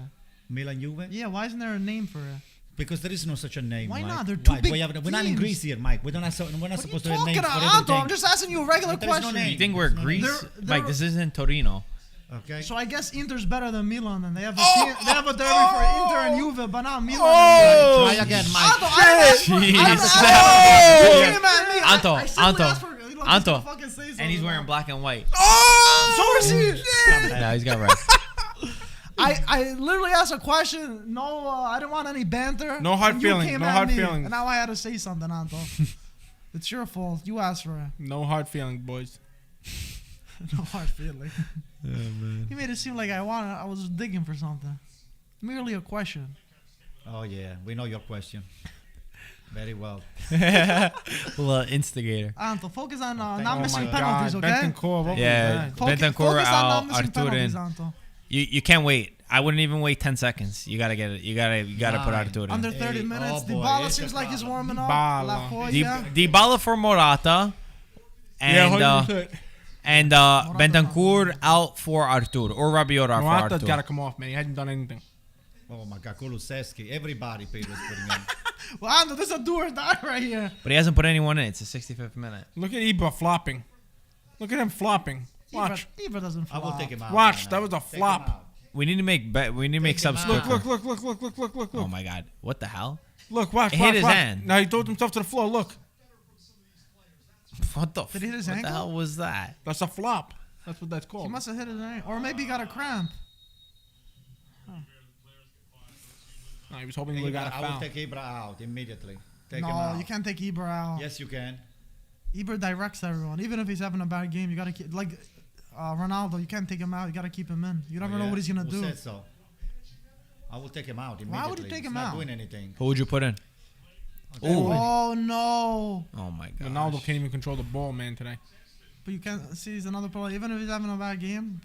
Milan Juve? Yeah, why isn't there a name for it? Because there is no such a name. Why Mike. not? They're two Why? big We're not in teams. Greece here, Mike. We're not What are you supposed to have talking names for about, Anto? everything. I'm just asking you a regular There's no question. name. You think we're They're- Greece? they're- Mike, this isn't Torino. Okay. So I guess Inter's better than Milan, and they have a derby for Inter and Juve, but not Milan. Try again, Mike. Anto, I Anto, and he's wearing black and white. So is he. Yeah, he's got right. I literally asked a question. No, I didn't want any banter. No hard and you feelings, came no at hard me, feelings. And now I had to say something, Anto. It's your fault. You asked for it. No hard feelings, boys. No hard feeling. He made it seem like I was digging for something. Merely a question. Oh yeah, we know your question. Very well. Little instigator. Anto, focus on not Oh missing my penalties, God. okay? Betancourt, what was Yeah, that? Betancourt Focus on out, not missing Artur penalties, in. Anto. You can't wait. I wouldn't even wait 10 seconds. You gotta get it. You gotta put Nine. Artur in. Under 30 Hey, minutes. oh boy, Dybala it's seems a like he's problem. warming up. Dybala. La Joya. Dybala for Morata, and 100%. Bentancur out for Artur or Rabiot out for Morata's Artur. got to come off, man. He hasn't done anything. Oh my God, Kulusevski. Everybody Pedro's putting in. Well, Anto, this is a do or die right here. But he hasn't put anyone in. It's the 65th minute. Look at Ibra flopping. Look at him flopping. Watch. Ibra doesn't I flop. will take him out. Watch, right that now. was a Take him flop. out. We need to make subs him out. quicker. Look. Oh my God! What the hell? Look, watch, It hit watch, his watch. hand. Now he throws himself to the floor. Look, What the? Did he hit his what ankle? the hell was that? that's a flop. That's what that's He called. must have hit his ankle. Or maybe he got a cramp. No, he was hoping he would have got a I will foul. take Ibra out immediately. Take him No, out. you can't take Ibra out. Yes, you can. Ibra directs everyone. Even if he's having a bad game, you gotta keep Ronaldo. You can't take him out. You gotta keep him in. You never Oh, know yeah. what he's gonna Who do. said so? I will take him out immediately. Why would you take He's him not out? doing anything. Who would you put in? Ooh. Oh no! Oh my God! Ronaldo can't even control the ball, man, today. But you can't see he's another player. Even if he's having a bad game.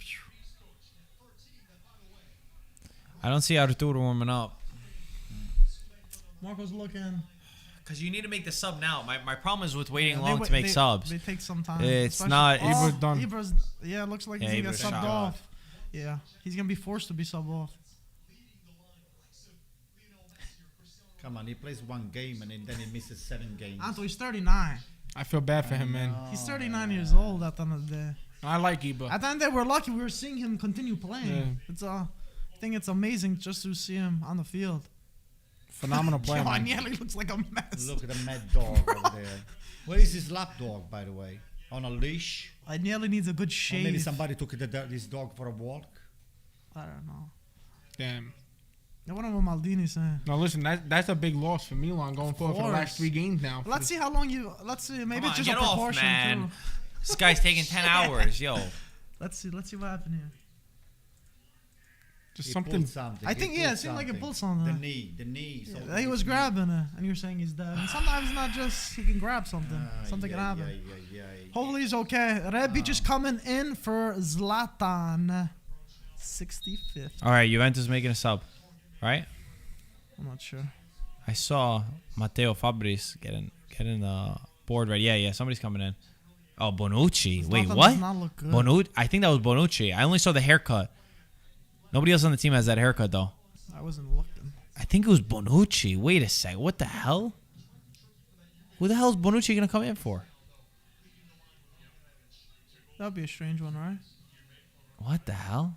I don't see Artur warming up. Marco's looking. Because you need to make the sub now. My problem is with waiting Yeah, long they to make they- subs. They take some time. It's especially- not- Ibra's done. Ibra's, yeah, it looks like Yeah, he's gonna Ibra's get subbed shot. off. Yeah, he's gonna be forced to be subbed off. Come on, he plays one game and then he misses 7 games. Anto, he's 39. I feel bad for him, man. He's 39 years old at the end of the day. I like Ibra. At the end of the day, we're lucky we were seeing him continue playing. Yeah. It's I think it's amazing just to see him on the field. Phenomenal player, Yo, man. Agnelli looks like a mess. Look at the mad dog over there. Where is his lap dog, by the way? On a leash? Agnelli needs a good Or shave. maybe somebody took his dog for a walk? I don't know. Damn. I wonder what Maldini's saying. No, listen, that's a big loss for Milan going forward for the last course. 3 games now. Let's see how long you. Let's see. Maybe Come it's on, just a get off, proportion man. too. This guy's taking 10 hours, yo. Let's see what happened here. Just He something. pulled something. I He think, pulled yeah, it seemed like it pulled something. The knee. Yeah, So he was grabbing it, and you're saying he's dead. And sometimes it's not just he can grab something. Something can happen. Hopefully he's okay. Rebic is coming in for Zlatan. 65th. All right, Juventus making a sub, right? I'm not sure. I saw Matteo Fabris getting the board ready. Yeah, somebody's coming in. Oh, Bonucci. Wait, Zlatan what? does not look good. Bonucci? I think that was Bonucci. I only saw the haircut. Nobody else on the team has that haircut, though. I wasn't looking. I think it was Bonucci. Wait a sec. What the hell? Who the hell is Bonucci going to come in for? That'd be a strange one, right? What the hell?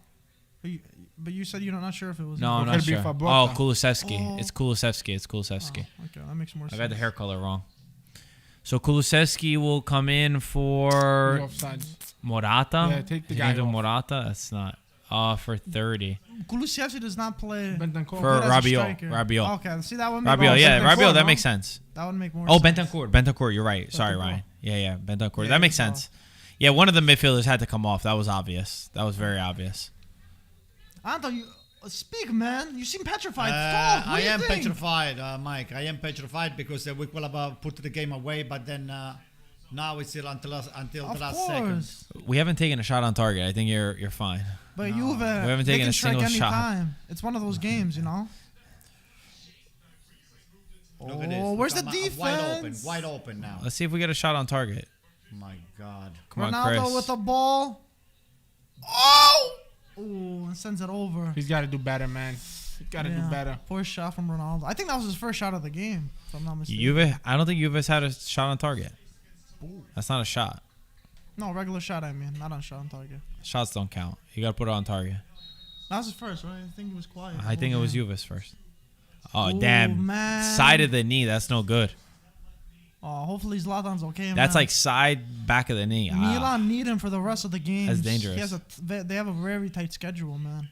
But you said you're not sure if it was. No, I'm It not could be sure. Fabregas. Oh, Kulusevski. Oh. It's Kulusevski. It's Kulusevski. Oh, okay, that makes more I sense. got the hair color wrong. So Kulusevski will come in for Offsides. Morata. Yeah, take the He's guy gonna do off. Morata. That's not. For 30. Kulusevski does not play Bentancur. For good as a Rabiot. striker. Rabiot. Okay, see that would make Rabiot. Yeah, Bentancur, Rabiot. That no? makes sense. That would make more Oh, sense. Bentancur. Bentancur. You're right. Sorry, Bentancur. Ryan. Yeah, Bentancur. Yeah, That makes he's sense. Yeah, one of the midfielders had to come off. That was obvious. That was very obvious. Anto, you speak, man. You seem petrified. Talk. What I do you am think? petrified, Mike. I am petrified because we could have put the game away, but then now it's still until Of the last second. course. We haven't taken a shot on target. I think you're fine. But Juve, haven't they taken can a strike single any shot. time. It's one of those games, you know. Look at this. Oh, where's the Look, I'm defense? Wide open now. Let's see if we get a shot on target. My God. Come on, Ronaldo Chris. with the ball. Oh! Ooh, and sends it over. He's got to do better, man. He's got to do better. Poor shot from Ronaldo. I think that was his first shot of the game, if I'm not mistaken. Juve. I don't think Juve's had a shot on target. That's not a shot. No, regular shot, I mean. Not on shot on target. Shots don't count. You got to put it on target. That was his first, right? I think it was quiet. I think it was you. Juve's first. Oh, Ooh, damn. man. Side of the knee. That's no good. Oh, hopefully Zlatan's okay, man. That's like side back of the knee. Milan need him for the rest of the game. That's dangerous. They have a very tight schedule, man.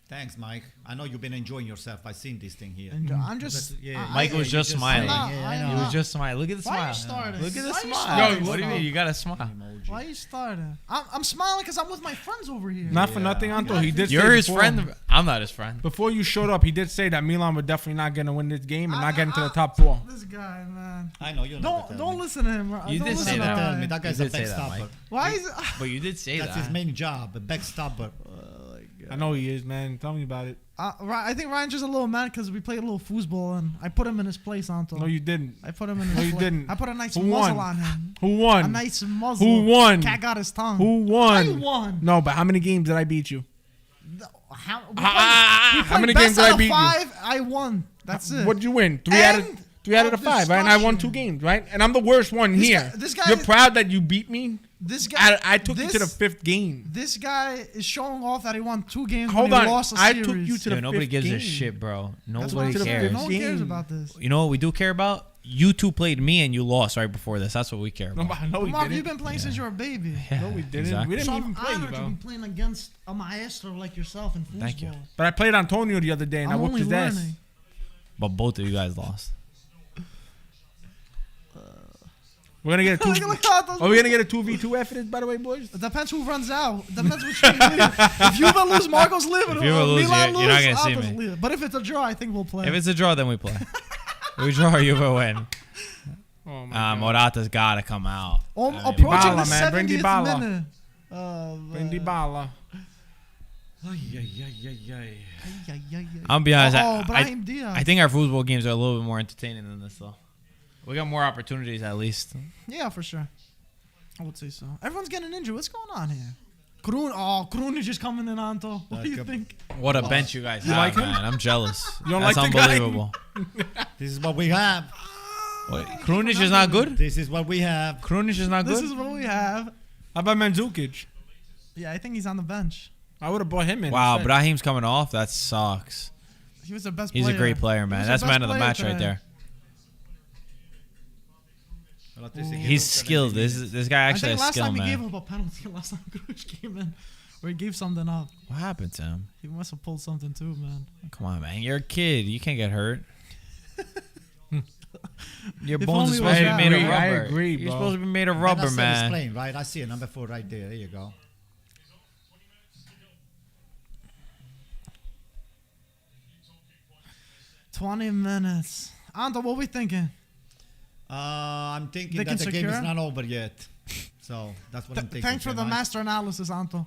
Thanks, Mike. I know you've been enjoying yourself. I've seen this thing here. And I'm just. Yeah, Mike was just smiling. I'm not- Yeah, I I'm know. He not- was just smiling. Look at the Why smile. you starting? Look at the Why you smile. starting? Yo, what do you mean? You got to smile. Emoji. Why you starting? I'm smiling because I'm with my friends over here. Not for nothing, Anto. He did. You're say his before- friend. I'm not his friend. Before you showed up, he did say that Milan were definitely not going to win this game and not get into the top 4. This guy, man. I know you know. Don't listen to him. You don't did listen say to that. Tell Ryan. me that guy's a did say that, backstabber. Mike. Why is But you did say That's that. his main job, a backstabber. I know he is, man. Tell me about it. I think Ryan's just a little mad because we played a little foosball and I put him in his place, Anto. No, you didn't. I put him in his No, you place. didn't. I put a nice Who muzzle won? on him. Who won? A nice muzzle. Who won? Cat got his tongue. Who won? I won. No, but how many games did I beat you? How How many games did I beat you? 5, I won. That's it. What'd you win? Three out of the of 5, right? And I won 2 discussion. games, right? And I'm the worst one here. this guy You're is- proud that you beat me? This guy. I took you to the 5th game. This guy is showing off that he won 2 games Hold when on. he lost a I series. took you to Yo, the nobody 5th gives game. a shit, bro. That's what I'm Nobody saying. cares. No one cares Game. about this. You know what we do care about? You two played me and you lost right before this. That's what we care No, about. but I know we Mark, didn't. you've been playing since you were a baby. No, we didn't. Exactly. We didn't So even I'm play, honored to bro. be playing against a maestro like yourself in football. Thank you. But I played Antonio the other day and I I'm whooped only his ass. learning. But both of you guys lost. We're gonna get a 2. Look at those- Are we gonna get a 2v2 after this, by the way, boys? It depends who runs out. It depends which team leaves. If you lose, Marco's leaving. If you lose, Milan you're not gonna lose, see Alto's me. leaving. But if it's a draw, I think we'll play. If it's a draw, then we play. We draw, you will win. Oh my God. Morata's got to come out. Approaching Dybala, the man. Bring 70th Dybala. minute. Bring Dybala. I'll be honest. Oh, Brahim Diaz. I think our football games are a little bit more entertaining than this, though. We got more opportunities, at least. Yeah, for sure. I would say so. Everyone's getting injured. What's going on here? Kroon is just coming in, Anto. What do you think? What a bench you guys have, like him? man. I'm jealous. You don't That's like the guy? unbelievable. This is what we have. Wait, Krunic is not good? This is what we have. Krunic is not This good? is what we have. How about Mandzukic? Yeah, I think he's on the bench. I would have brought him in. Wow, instead. Brahim's coming off. That sucks. He was the best He's player. a great player, He man. was That's best man of the player match right today. there. He's skilled. This guy I actually think has last skill, time he gave man. up a penalty. Last time Kroon came in, or he gave something up. What happened to him? He must have pulled something too, man. Come on, man. You're a kid. You can't get hurt. Your If bones are only it supposed was to be that. made of I rubber. agree, You're bro. supposed to be made of And rubber, that's Serie is man. playing, right? I see it. Number 4 right there. There you go. 20 minutes. Anto, what we thinking? I'm thinking They that can the game is secure? not over yet. So that's what I'm thinking. Thanks for the Mike. master analysis, Anto.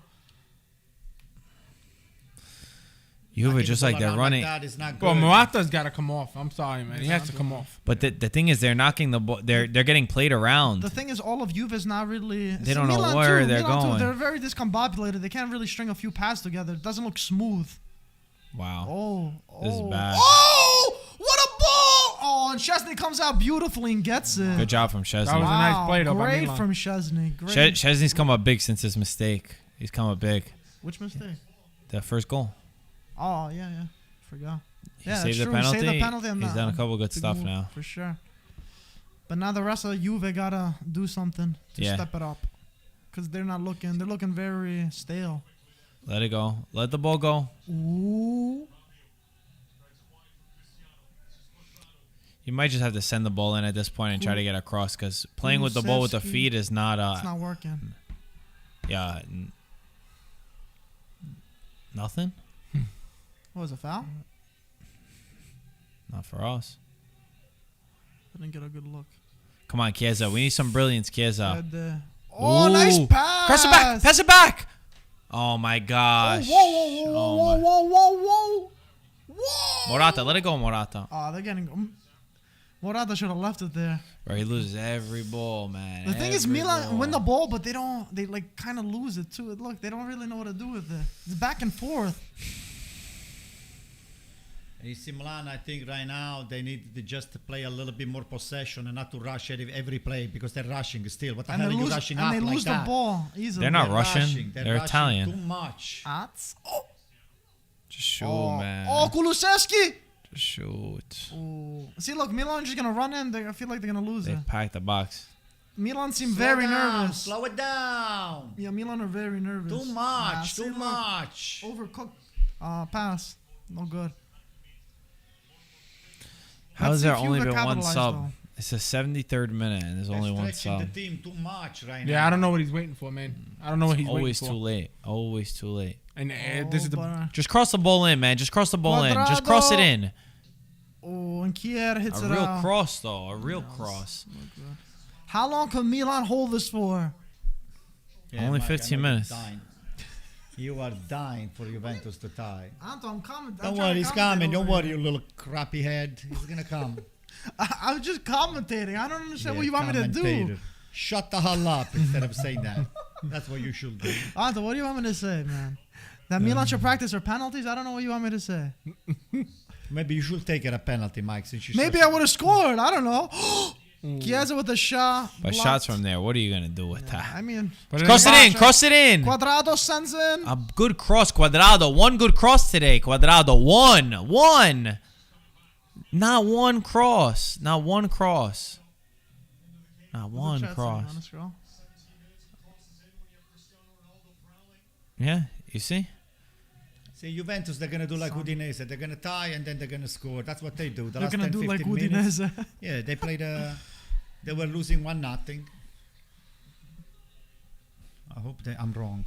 Juve, Knocking just the like ball they're around running. that is not Well, good. Morata's got to come off. I'm sorry, man. He has to come off. But the thing is, they're knocking the ball. They're getting played around. The thing is, all of Juve is not really. They don't know Milan where too, they're Milan too, going. They're very discombobulated. They can't really string a few passes together. It doesn't look smooth. Wow. Oh, This is bad. Oh, what a ball! Oh, and Chesney comes out beautifully and gets it. Good job from Chesney. That was a nice play, though, by Great Milan. from Chesney. Great. Chesney's come up big since his mistake. He's come up big. Which mistake? The first goal. Oh yeah. Forgot. He Yeah, saved that's the true. He penalty. saved the penalty and He's done a couple good big stuff move, now. for sure. But now the rest of Juve gotta do something to Yeah. step it up, because they're not looking. They're looking very stale. Let it go. Let the ball go. Ooh. You might just have to send the ball in at this point and try to get across, because playing with the ball with the Kulusevski. feet is not. It's not working. Yeah. Nothing. What was a foul? Not for us. I didn't get a good look. Come on, Chiesa. We need some brilliance, Chiesa. Oh, Ooh. nice pass! Press it back. Pass it back. Oh my gosh. Whoa! Morata, let it go, Morata. Oh, they're getting. Morata should have left it there. Bro, he loses every ball, man. The thing is, Every Milan ball. win the ball, but they don't. They like kind of lose it too. Look, they don't really know what to do with it. It's back and forth. AC Milan, I think right now they need to just play a little bit more possession and not to rush every play, because they're rushing still. What the hell are you rushing up they like lose that? the ball easily. They're not Russian. They're They're rushing Italian. too much. Ats. Oh, Just shoot, man. oh, Kulusevski. Just shoot. Oh, see, look, Milan just gonna run in. I feel like they're gonna lose They it. packed the box. Milan seem Slow very down, nervous. Slow it down. Yeah, Milan are very nervous. Too much. See, Too look, much. Overcooked. Pass. No good. How Let's is see there if only Juve been one capitalize, sub? though. It's the 73rd minute and there's They're only one stretching sub. the team too much right now. Yeah, I don't know what he's waiting for, man. I don't know what he's waiting Always for. too late. Always too late. And this is the. Just cross the ball in, man. Just cross the ball in. Just cross it in. Oh, and Kier hits A it real out. cross, though. A real cross. How long can Milan hold this for? Yeah, Only Mike, 15 I know you're minutes. dying. You are dying for Juventus to tie. Anto, I'm coming. Don't worry, he's coming. Don't worry, you little crappy head. He's gonna come. I was just commentating. I don't understand what Yeah, you want me to do. commentator. Shut the hell up instead of saying that. That's what you should do. Anto, what do you want me to say, man? That Milan should practice their penalties? I don't know what you want me to say. Maybe you should take it a penalty, Mike, since you. Maybe I would have scored. I don't know. Chiesa with a shot. But blocked. shots from there, what are you going to do with that? I mean, Cross it in. Cross it in. Cuadrado sends in. A good cross, Cuadrado. One good cross today, Cuadrado. One. Not one cross. Not one cross. Not one cross. Yeah, you see? See, Juventus, they're going to do like Udinese. They're going to tie and then they're going to score. That's what they do. The They're last going to 10, do like 15 minutes. Udinese. Yeah, they played. They were losing 1-0. I hope I'm wrong.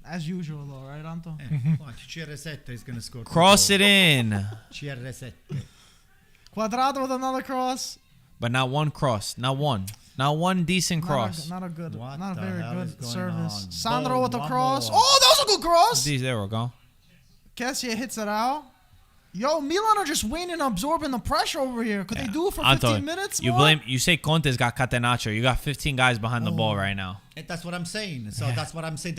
As usual, though, right, Anto? Yeah. Watch, CR7 is going to score. Cross it in. CR7. Cuadrado with another cross. But not one cross. Not one. Not one decent cross. Not a good, What not a the very hell is good going service. on? Sandro Boom, with a one cross. more. Oh, that was a good cross. There we go. Kessie hits it out. Yo, Milan are just waiting and absorbing the pressure over here. Could they do it for 15 minutes more? You say Conte's got Catenaccio. You got 15 guys behind the ball right now. And that's what I'm saying. So that's what I'm saying.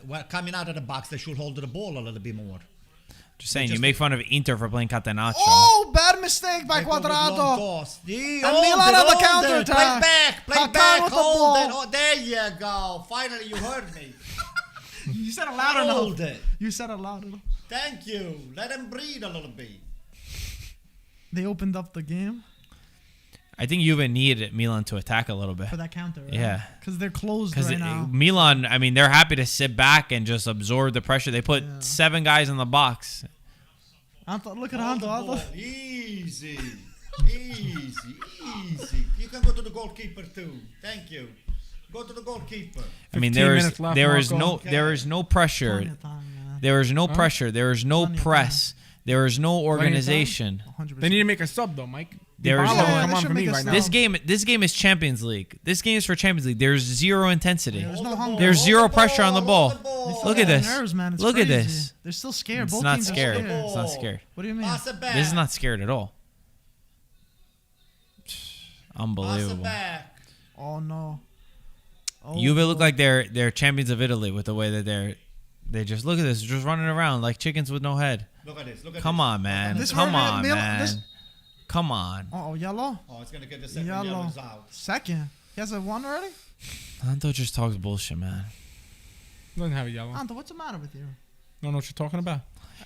Well, coming out of the box, they should hold the ball a little bit more. Just saying, you make fun of Inter for playing Catenaccio. Oh, bad mistake by They go with long Cuadrado. toss. And Milan on the counter-attack. Play back. Play Hakan back. with the Hold ball. it. Oh, there you go. Finally, you heard me. You said it loud enough. Hold it. You said it loud enough. Thank you. Let him breathe a little bit. They opened up the game I think Juve needed Milan to attack a little bit. for that counter, right? Yeah. Because they're closed Because right now. Milan, I mean, they're happy to sit back and just absorb the pressure. They put 7 guys in the box. Anto, look at Hold Anto. the Anto. ball. Easy. Easy. You can go to the goalkeeper too. Thank you. Go to the goalkeeper. I mean, 15 minutes left, there is Marco. no pressure. Plenty of time, man. There is no pressure. There is no Plenty of press. There is no organization. 100%. They need to make a sub though, Mike. There is Dybala no- will Yeah, come they on should for me make a right now. sub. This game is Champions League. This game is for Champions League. There's zero intensity. There's no Hold the hunger. ball, There's hold zero the pressure on the ball. hold Look They're at this. nerves, man. It's Look at crazy. this. They're still scared. It's Both not teams scared. are scared. It's not scared. What do you mean? Pass it back. This is not scared at all. Pass Unbelievable. it back. Oh no. Oh, Juve look like they're champions of Italy with the way that they just look at this, just running around like chickens with no head. Look at this. Look at Come this. on, man. This Come hurt on, Milan- man. this- Come on. Oh, yellow. Oh, it's gonna get the second Yellow. yellows out. Second. He has a one already. Anto just talks bullshit, man. Doesn't have a yellow. Anto, what's the matter with you? Don't know what you're talking about.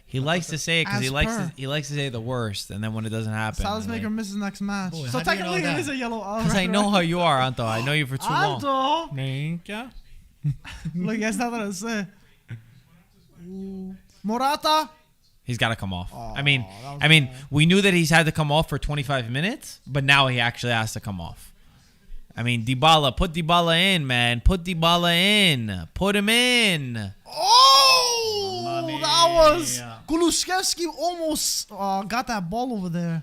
He likes to say it because As he likes to say the worst, and then when it doesn't happen, Salzmaker misses next match. Boy, So how do you know technically, it that? is a yellow. because I know how you are, Anto. I know you for too long. Anto. Minchia. Look, that's not what I say. Morata. He's got to come off. Oh, I mean, that was bad. we knew that he's had to come off for 25 minutes, but now he actually has to come off. I mean, Dybala, put Dybala in, man. Put Dybala in. Put him in. Oh, Mamma that was mia. Kulusevski almost got that ball over there.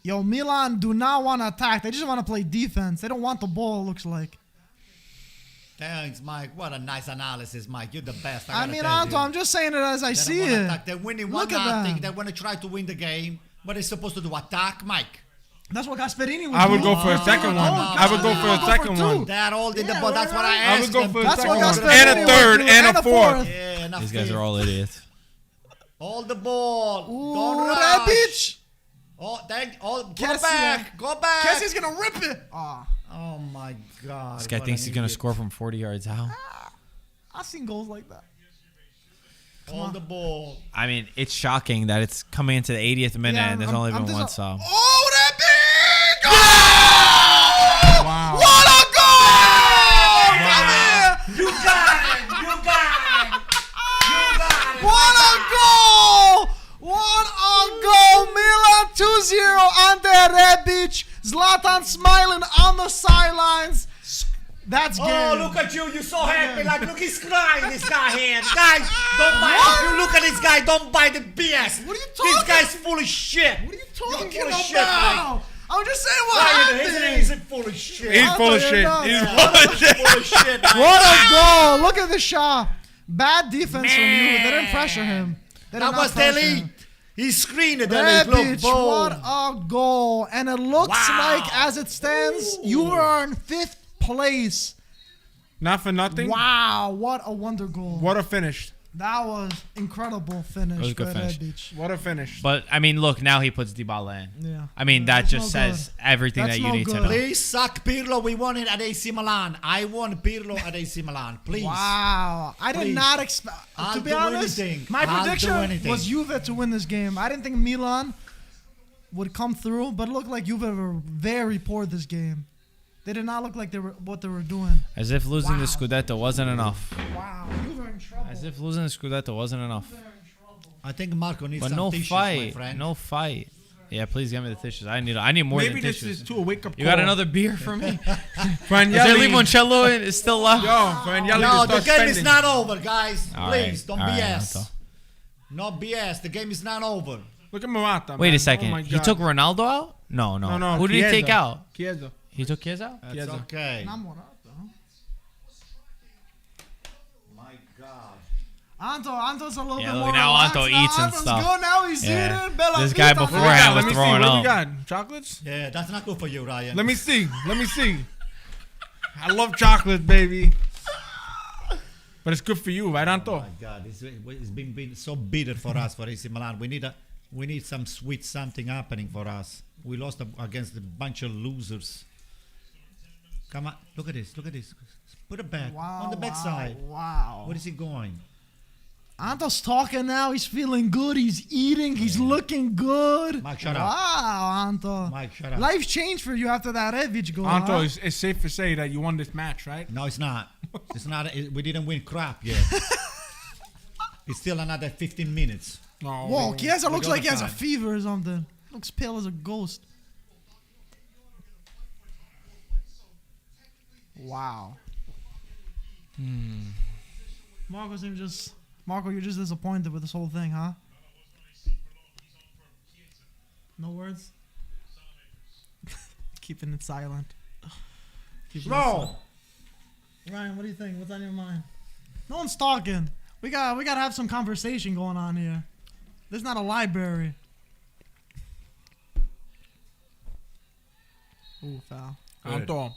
Yo, Milan do not want to attack. They just want to play defense. They don't want the ball, it looks like. Thanks, Mike. What a nice analysis, Mike. You're the best. I mean, Anto, I'm just saying it as I see it. They're winning Look 1-0. at that. They want to try to win the game. What are they supposed to do? Attack, Mike. That's what Gasperini was I would doing. go for a second one. I would go for a second one. They're holding the Yeah, ball. That's right, what right. I I asked would go them. for a That's second what one. Gasperini And a was third doing. and a fourth. Yeah, enough These guys faith. are all idiots. Hold the ball. Ooh, Don't that rush. bitch. Oh, go Kessie. back. Go back. Kessie's going to rip it. Oh, my God. This guy what thinks an he's going to idiot. score from 40 yards out. I've seen goals like that. Hold the ball. I mean, it's shocking that it's coming into the 80th minute Yeah, and there's I'm- only I'm been just- one sub. Oh, that big! Oh! Wow. What a goal! Come here! You got it. You got it. You got it. What a goal! What a goal! Milan 2-0 Ante Rebic. Zlatan smiling on the sidelines. That's game. Oh, look at you. You're so happy. Like, look, he's crying, this guy here. Guys, don't buy it. If you look at this guy, don't buy the BS. What are you This talking- gay's full of shit. What are you talking You're full of about? shit, Mike. I'm just saying what Ryan, happened. he's full of shit. He's full of shit. Yeah. He's full of shit. Full of shit, Mike. What a goal! Look at the shot. Bad defense from you. They didn't pressure him. They did That not was pressure delete. him. He screened it. Delete. Look, Rebic, boom. what a goal. And it looks Wow. like, as it stands, you are in 5th place. Not for nothing. Wow, what a wonder goal. What a finish. That was incredible finish. It was a good by finish. Rebic. What a finish. But, I mean, look, now he puts Dybala in. Yeah. I mean, that That's just no says everything That's that you no need to good. know. Please suck Pirlo. We won it at AC Milan. I want Pirlo at AC Milan. Please. Wow. I did Please. not expect. I'll To be do honest, anything. my I'll do prediction anything. was Juve to win this game. I didn't think Milan would come through, but it looked like Juve were very poor this game. They did not look like they were what they were doing. As if losing Wow. the Scudetto wasn't enough. Wow, Juve are in trouble. As if losing the Scudetto wasn't enough. I think Marco needs But some no tissues, my fight. friend. No fight. Yeah, please get me the tissues. I need more Maybe than this tissues. is too a wake up call. You got another beer for me? Is there Franielli. limoncello in? It's still left. Yo, Franielli No, to the start game spending. is not over, guys. All Please, right. don't All right, BS. Anto. No BS. The game is not over. Look at Morata. Wait man. a second. Oh my He God. took Ronaldo out? No. No. Who did he Chiesa. take out? Chiesa. He took Chiesa out? That's Chiesa. okay. Not Morata, huh? My God. Anto's a little Yeah, bit look, more now relaxed. Anto now eats and Anto's stuff. good. Now he's Yeah. eating. Bella This guy Vita now. beforehand was Let me see. throwing What up. you got? Chocolates? Yeah, that's not good for you, Ryan. Let me see. Let me see. I love chocolate, baby. But it's good for you, right, Oh Anto? my God, it's been so bitter for us for AC Milan. We need some sweet something happening for us. We lost against a bunch of losers. Come on, look at this. Look at this. Put it back on the back side. Wow. Where is he going? Anto's talking now. He's feeling good. He's eating. He's looking good. Mike, shut up. Wow, Anto. Mike, shut up. Life's changed for you after that Rebic goal. Anto, huh? it's safe to say that you won this match, right? No, it's not. It's not. We didn't win crap yet. It's still another 15 minutes. No. Whoa, Chiesa looks got like he the has a time. fever or something. Looks pale as a ghost. Wow. Marco, you're just disappointed with this whole thing, huh? No words? Keeping it silent. Keeping it silent. Ryan, what do you think? What's on your mind? No one's talking. We gotta have some conversation going on here. This is not a library. Ooh, foul. Anto,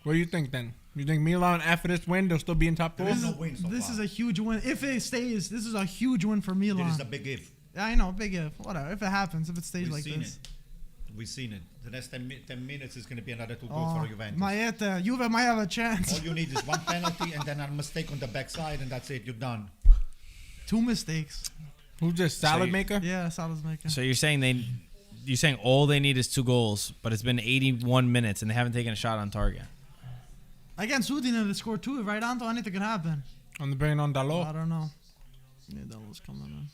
what do you think then? You think Milan, after this win, they'll still be in top four? There is no win so This far. is a huge win. If it stays, this is a huge win for Milan. It is a big if. Yeah, I know, big if. Whatever. If it happens, if it stays We've like seen this. it. We've seen it. The next 10 minutes is going to be another 2 goals for Juventus. Maete, Juve might have a chance. All you need is one penalty and then a mistake on the backside, and that's it. You're done. 2 mistakes. Who's this salad you- maker? Yeah, salad maker. So you're saying all they need is 2 goals, but it's been 81 minutes and they haven't taken a shot on target. Against Udine, they scored 2. Right, Anto? Anything could happen. On the brain on I Dalot. don't know. Yeah, that was coming in.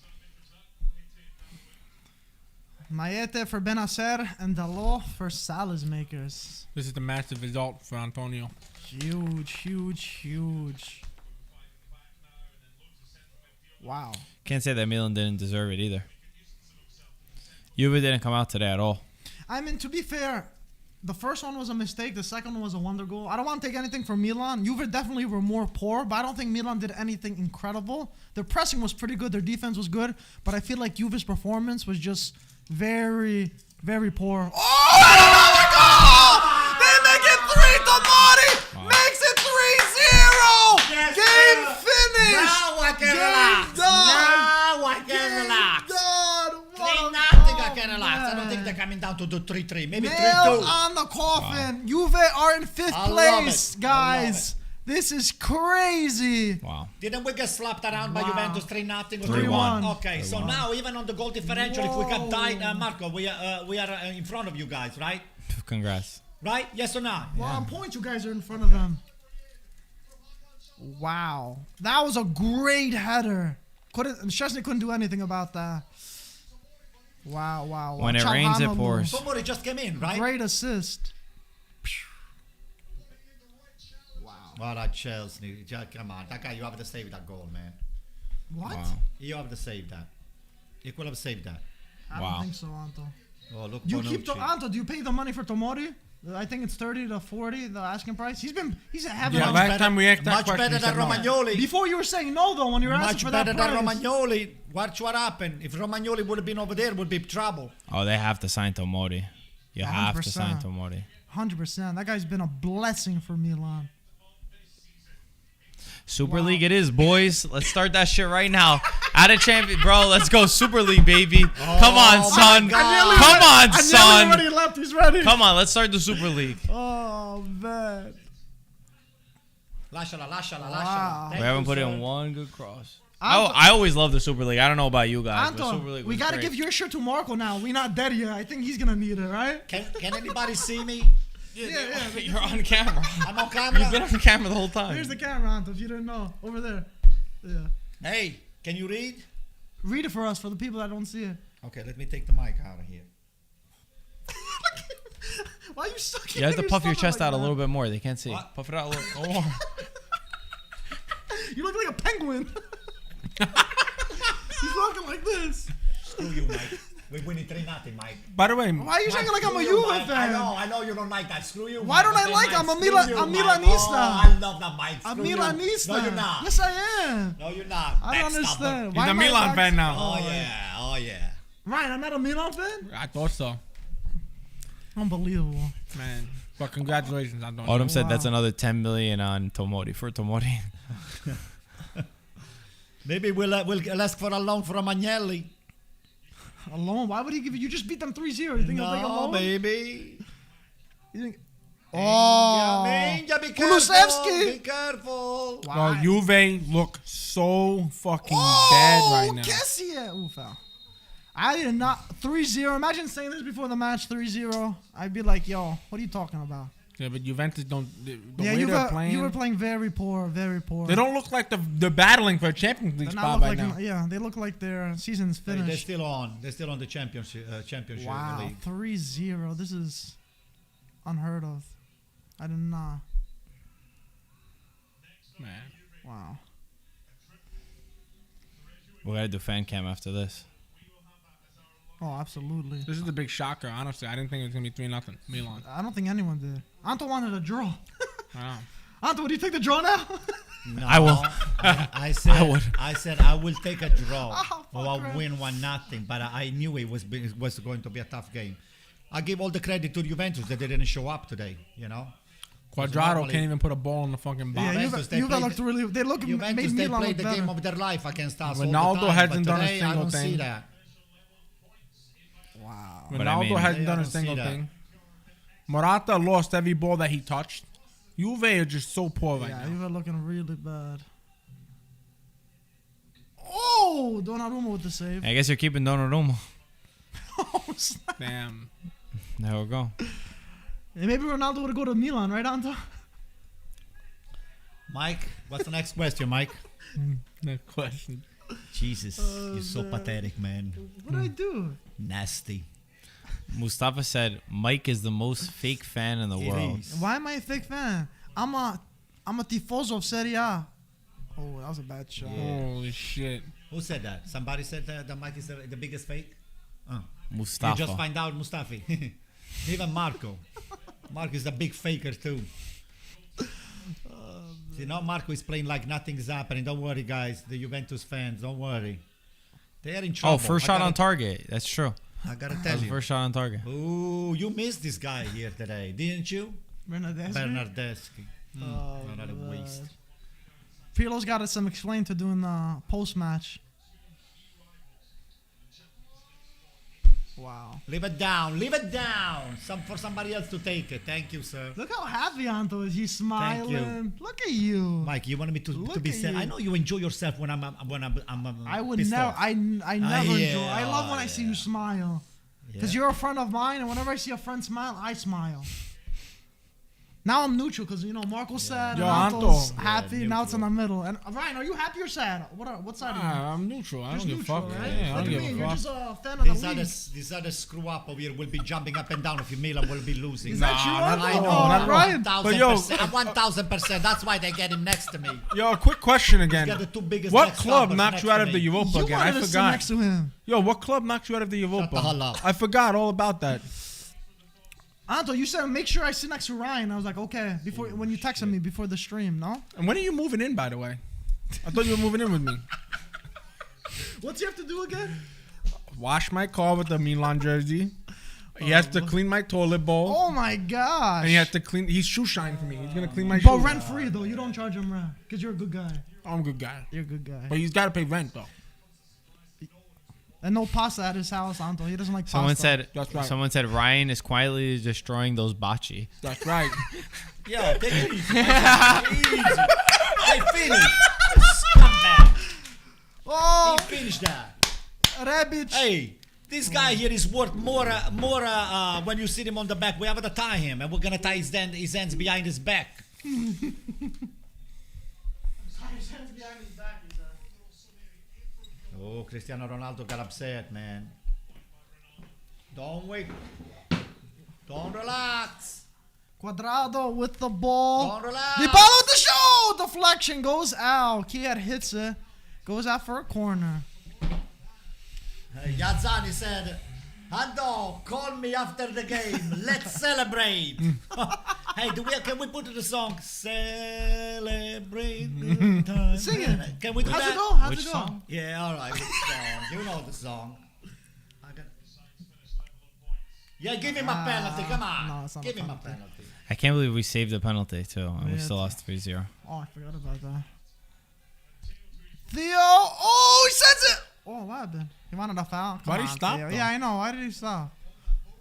Maete for Benacer and Dalot for Salad makers. This is the massive result for Antonio. Huge. Wow. Can't say that Milan didn't deserve it either. Juve didn't come out today at all. I mean, to be fair, the first one was a mistake. The second one was a wonder goal. I don't want to take anything from Milan. Juve definitely were more poor, but I don't think Milan did anything incredible. Their pressing was pretty good. Their defense was good, but I feel like Juve's performance was just very, very poor. Oh, another goal! They make it 3. Tomori makes it 3-0. Yes, Game sir. finished. Now I can Game relax. done. Now I can Game relax. done. What a Nothing I goal, can relax. I don't think man. they're coming down to do 3-3. Maybe Nailed 3-2. on the coffin. Juve are in 5th I love place, it. I guys. This is crazy. Wow. Didn't we get slapped around by Wow. Juventus 3-0 or 3-1. Okay, so now even on the goal differential, if we got tied, Marco, we are in front of you guys, right? Congrats. Right? Yes or no? Well, on points, you guys are in front of them. Wow. That was a great header. Szczesny couldn't do anything about that. Wow. When it rains, it Çalhanoğlu. pours. Somebody just came in, right? Great assist. What a Chelsea. Come on. That guy, you have to save that goal, man. What? Wow. You have to save that. You could have saved that. I Wow. don't think so, Anto. Oh, look, You keep Bonucci. Anto, do you pay the money for Tomori? I think it's 30 to 40, the asking price. He's having Yeah, a- last time we asked that much question, better he than said no. Romagnoli. Before you were saying no, though, when you were asking Much for that better price. than Romagnoli. Watch what happened. If Romagnoli would have been over there, would be trouble. Oh, they have to sign Tomori. You have to 100%. sign Tomori. 100%. That guy's been a blessing for Milan. Super Wow. League it is, boys. Let's start that shit right now. Out of champion, bro. Let's go Super League, baby. Come on, my son. God. Come on, Agnelli son. already left. He's ready. Come on, let's start the Super League. Oh, man. Lasciala. Wow. We haven't put in one good cross. Anto- I always love the Super League. I don't know about you guys, but Super Anto, League we was got to great. give your shirt to Marco now. We're not dead yet. I think he's going to need it, right? Can anybody see me? Yeah. You're on camera. I'm on You've camera. been on camera the whole time. Here's the camera, Anto, if you didn't know. Over there. Yeah. Hey, can you read? Read it for us, for the people that don't see it. Okay, let me take the mic out of here. Why are you sucking? You have to puff your chest out a like little bit more. They can't see. What? Puff it out a little more. that? You look like a penguin. He's walking like this. Screw you, Mike. We're winning 3-0, Mike. By the way, Why are you saying like I'm a Screw you, Juve Mike. fan? I know you don't like that. Screw you. Why Mike. don't I Okay, like? Mike, I'm a screw Milan- you, a Mike. Milanista. Oh, I love that, Mike. A Screw you. Milanista. No, you're not. Yes, I am. No, you're not. I don't Backstabber. understand. he's Why a am I Milan back- fan now. Oh yeah. Ryan, I'm not a Milan fan? I thought so, Unbelievable. man. But congratulations, Antonio. Autumn said Wow. that's another 10 million on Tomori for Tomori. Maybe we'll ask for a loan for Romagnoli. Alone? Why would he give you? You just beat them 3-0. You think he'll take a No, loan? baby. You think? Ninja, be careful. Kulusevski. Be careful. Well, Juve look so fucking bad right now. Kessie. Ooh, foul. I did not. 3-0. Imagine saying this before the match, 3-0. I'd be like, yo, what are you talking about? Yeah, but Juventus don't. The Yeah, way they're playing, you were playing very poor, very poor. they don't look like they're battling for a Champions League They're spot not right look now. like, yeah, they look like their season's They're finished. still on. They're still on the championship Wow, league. 3-0. This is unheard of. I did not. Man. Wow. We gotta do fan cam after this. Oh, absolutely. This is the big shocker. Honestly, I didn't think it was gonna be 3-0 Milan. I don't think anyone did. Anto wanted a draw. Wow. Anto, would you take the draw now? No, I will. I said. I would. I said I will take a draw Oh, or fuck, I'll man. win 1-0. But I knew it was going to be a tough game. I give all the credit to Juventus that they didn't show up today. You know. Quadrado normally- can't even put a ball in the fucking box. Yeah, Juventus, they Juve played looked really. They look Juventus, made they Milan played look the better. game of their life against us. all Ronaldo the time, hasn't but done a today, I single don't see thing. that. Wow. But Ronaldo hasn't I done a don't see single that. thing. Morata lost every ball that he touched. Juve are just so poor right Yeah, now. you were looking really bad. Oh, Donnarumma with the save. I guess you're keeping Donnarumma. Oh, snap. Damn. There we go. Hey, maybe Ronaldo would go to Milan, right, Anto? Mike, what's the next question, Mike? Next question. Jesus, you're so pathetic, man. What did I do? Nasty. Mustafa said Mike is the most fake fan in the world. Why am I a fake fan? I'm a tifoso of Serie A. Oh, that was a bad shot. Holy shit. Who said that? Somebody said that Mike is the biggest fake? Mustafa. You just find out, Mustafi. Even Marco. Marco is a big faker too. You know, Marco is playing like nothing's happening. Don't worry, guys. The Juventus fans, don't worry. They are in trouble. Oh, first shot on target. That's true. I gotta That tell was the you. first shot on target. Ooh, you missed this guy here today, didn't you? Bernardeschi. Bernardeschi. Oh, What a God. waste. Pirlo's got us some explain to do in the post-match. Wow. Leave it down. Leave it down. For somebody else to take it. Thank you, sir. Look how happy Anto is. He's smiling. you. Look at you. Mike, you wanted me to Look be at sad. you. I know you enjoy yourself when I'm I would pissed never. off. I never yeah, enjoy. I love when I see you smile. Because Yeah. you're a friend of mine, and whenever I see a friend smile, I smile. Now I'm neutral because Marco's sad Yo, and Anto's Anto. happy. Now it's in the middle. And Ryan, are you happy or sad? What side are you? I'm neutral. I Just don't give a neutral, fuck. right? Yeah, I Look don't at me. give You're a just fuck. a fan of the These league. other screw up over here will be jumping up and down if Milan will be losing. Is that true? not I at know. all, not at all. Ryan. 1000%. That's why they get him next to me. Yo, a quick question again. Got the two biggest What next club stoppers knocked next you out to of the me. Europa You again? I wanted to sit forgot. next to him. Yo, what club knocked you out of the Europa? the hell up. I forgot all about that. Anto, you said make sure I sit next to Ryan. I was like, okay. Before when you texted me before the stream, no? And when are you moving in, by the way? I thought you were moving in with me. What's he have to do again? Wash my car with the Milan jersey. He has to clean my toilet bowl. Oh my gosh. And he has to clean. He's shoe shine for me. He's gonna clean my But shoes. rent free though. You don't charge him rent because you're a good guy. I'm a good guy, You're a good guy. but he's got to pay rent though. And no pasta at his house, Anto. He doesn't like Someone pasta. said. Someone said Ryan is quietly destroying those bocce. That's right. Yeah, take it easy. Easy. They finished. Scumbag. Oh, He finished that. Rebic. Hey, this guy here is worth more when you sit him on the back. We have to tie him, and we're gonna tie his hands behind his back. Oh, Cristiano Ronaldo got upset, man. Don't wait. Don't relax. Quadrado with the ball. Don't relax. Dybala with the show. Deflection goes out. Kier hits it. Goes out for a corner. Yazzani said, Ando, call me after the game. Let's celebrate. Hey, can we put the song Celebrate Good Time? Sing it. Can we do How's that? it go? How's Which it go? song? Yeah, all right. Which song? You know the song. Yeah, give him a penalty. Come on. no, it's not give a him a penalty. penalty. I can't believe we saved the penalty too, and we Yeah, still lost 3-0. Oh, I forgot about that. Theo. Oh, he sends it. Oh, what happened? He wanted a foul. Why did he stop, Theo. though? Yeah, I know. Why did he stop?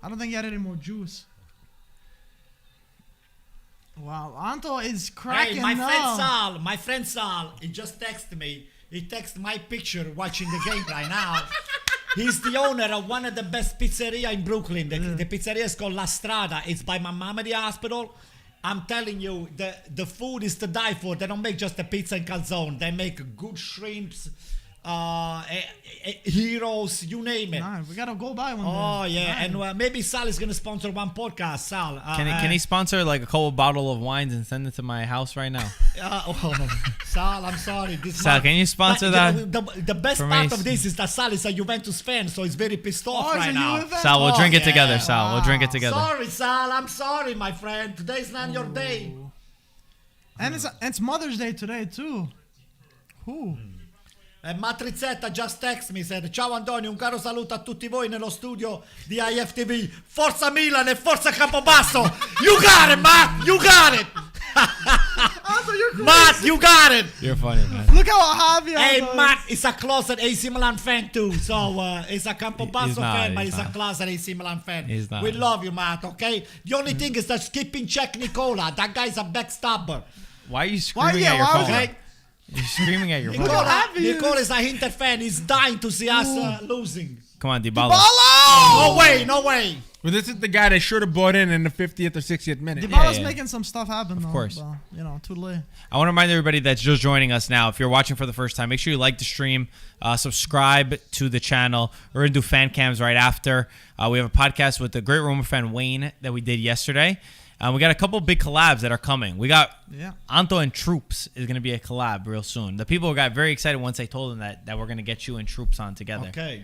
I don't think he had any more juice. Wow, Anto is cracking Hey, my up. friend Sal, he just texted me. He texted my picture watching the game right now. He's the owner of one of the best pizzeria in Brooklyn. The pizzeria is called La Strada. It's by Mamma Hospital. I'm telling you, the food is to die for. They don't make just a pizza and calzone. They make good shrimps, heroes, you name it. Nah, we gotta go by one Oh day. yeah, Nice. and maybe Sal is gonna sponsor one podcast. Sal, Can he sponsor like a couple bottle of wines and send it to my house right now? Sal, I'm sorry. This Sal, can you sponsor that The best for part me? of this is that Sal is a Juventus fan, so he's very pissed off Oh, it's right a now. Juve fan? Sal, we'll Oh, drink it yeah. together. Sal, we'll drink it Wow. together. Sorry, Sal. I'm sorry, my friend. Today's not your day. And it's Mother's Day today too. Who? Matrizzetta just text me, said ciao Antonio, un caro saluto a tutti voi nello studio di IFTV. Forza Milan e forza Campobasso. You got it, ma. You got it. Anto, you're Matt, you got it. You're funny, man. Look how happy I Hey, was. Matt is a closet AC Milan fan too. So he's a Campobasso not, fan, but he's he's a not. closet AC Milan fan. He's not. We love you, Matt, okay? The only thing is that keep in check Nicola. That guy's a backstabber. Why are you screaming yeah, at your why phone? was Okay? You're screaming at your phone. Nicola is a Inter fan. He's dying to see us losing. Come on, Dybala. No way, no way. Well, this is the guy that should have brought in the 50th or 60th minute. Dybala's yeah. making some stuff happen, though. course. But, too late. I want to remind everybody that's just joining us now. If you're watching for the first time, make sure you like the stream, subscribe to the channel. We're going to do fan cams right after. We have a podcast with the great Roma fan Wayne that we did yesterday. We got a couple big collabs that are coming. We got Anto and Troops is going to be a collab real soon. The people got very excited once I told them that we're going to get you and Troops on together. Okay.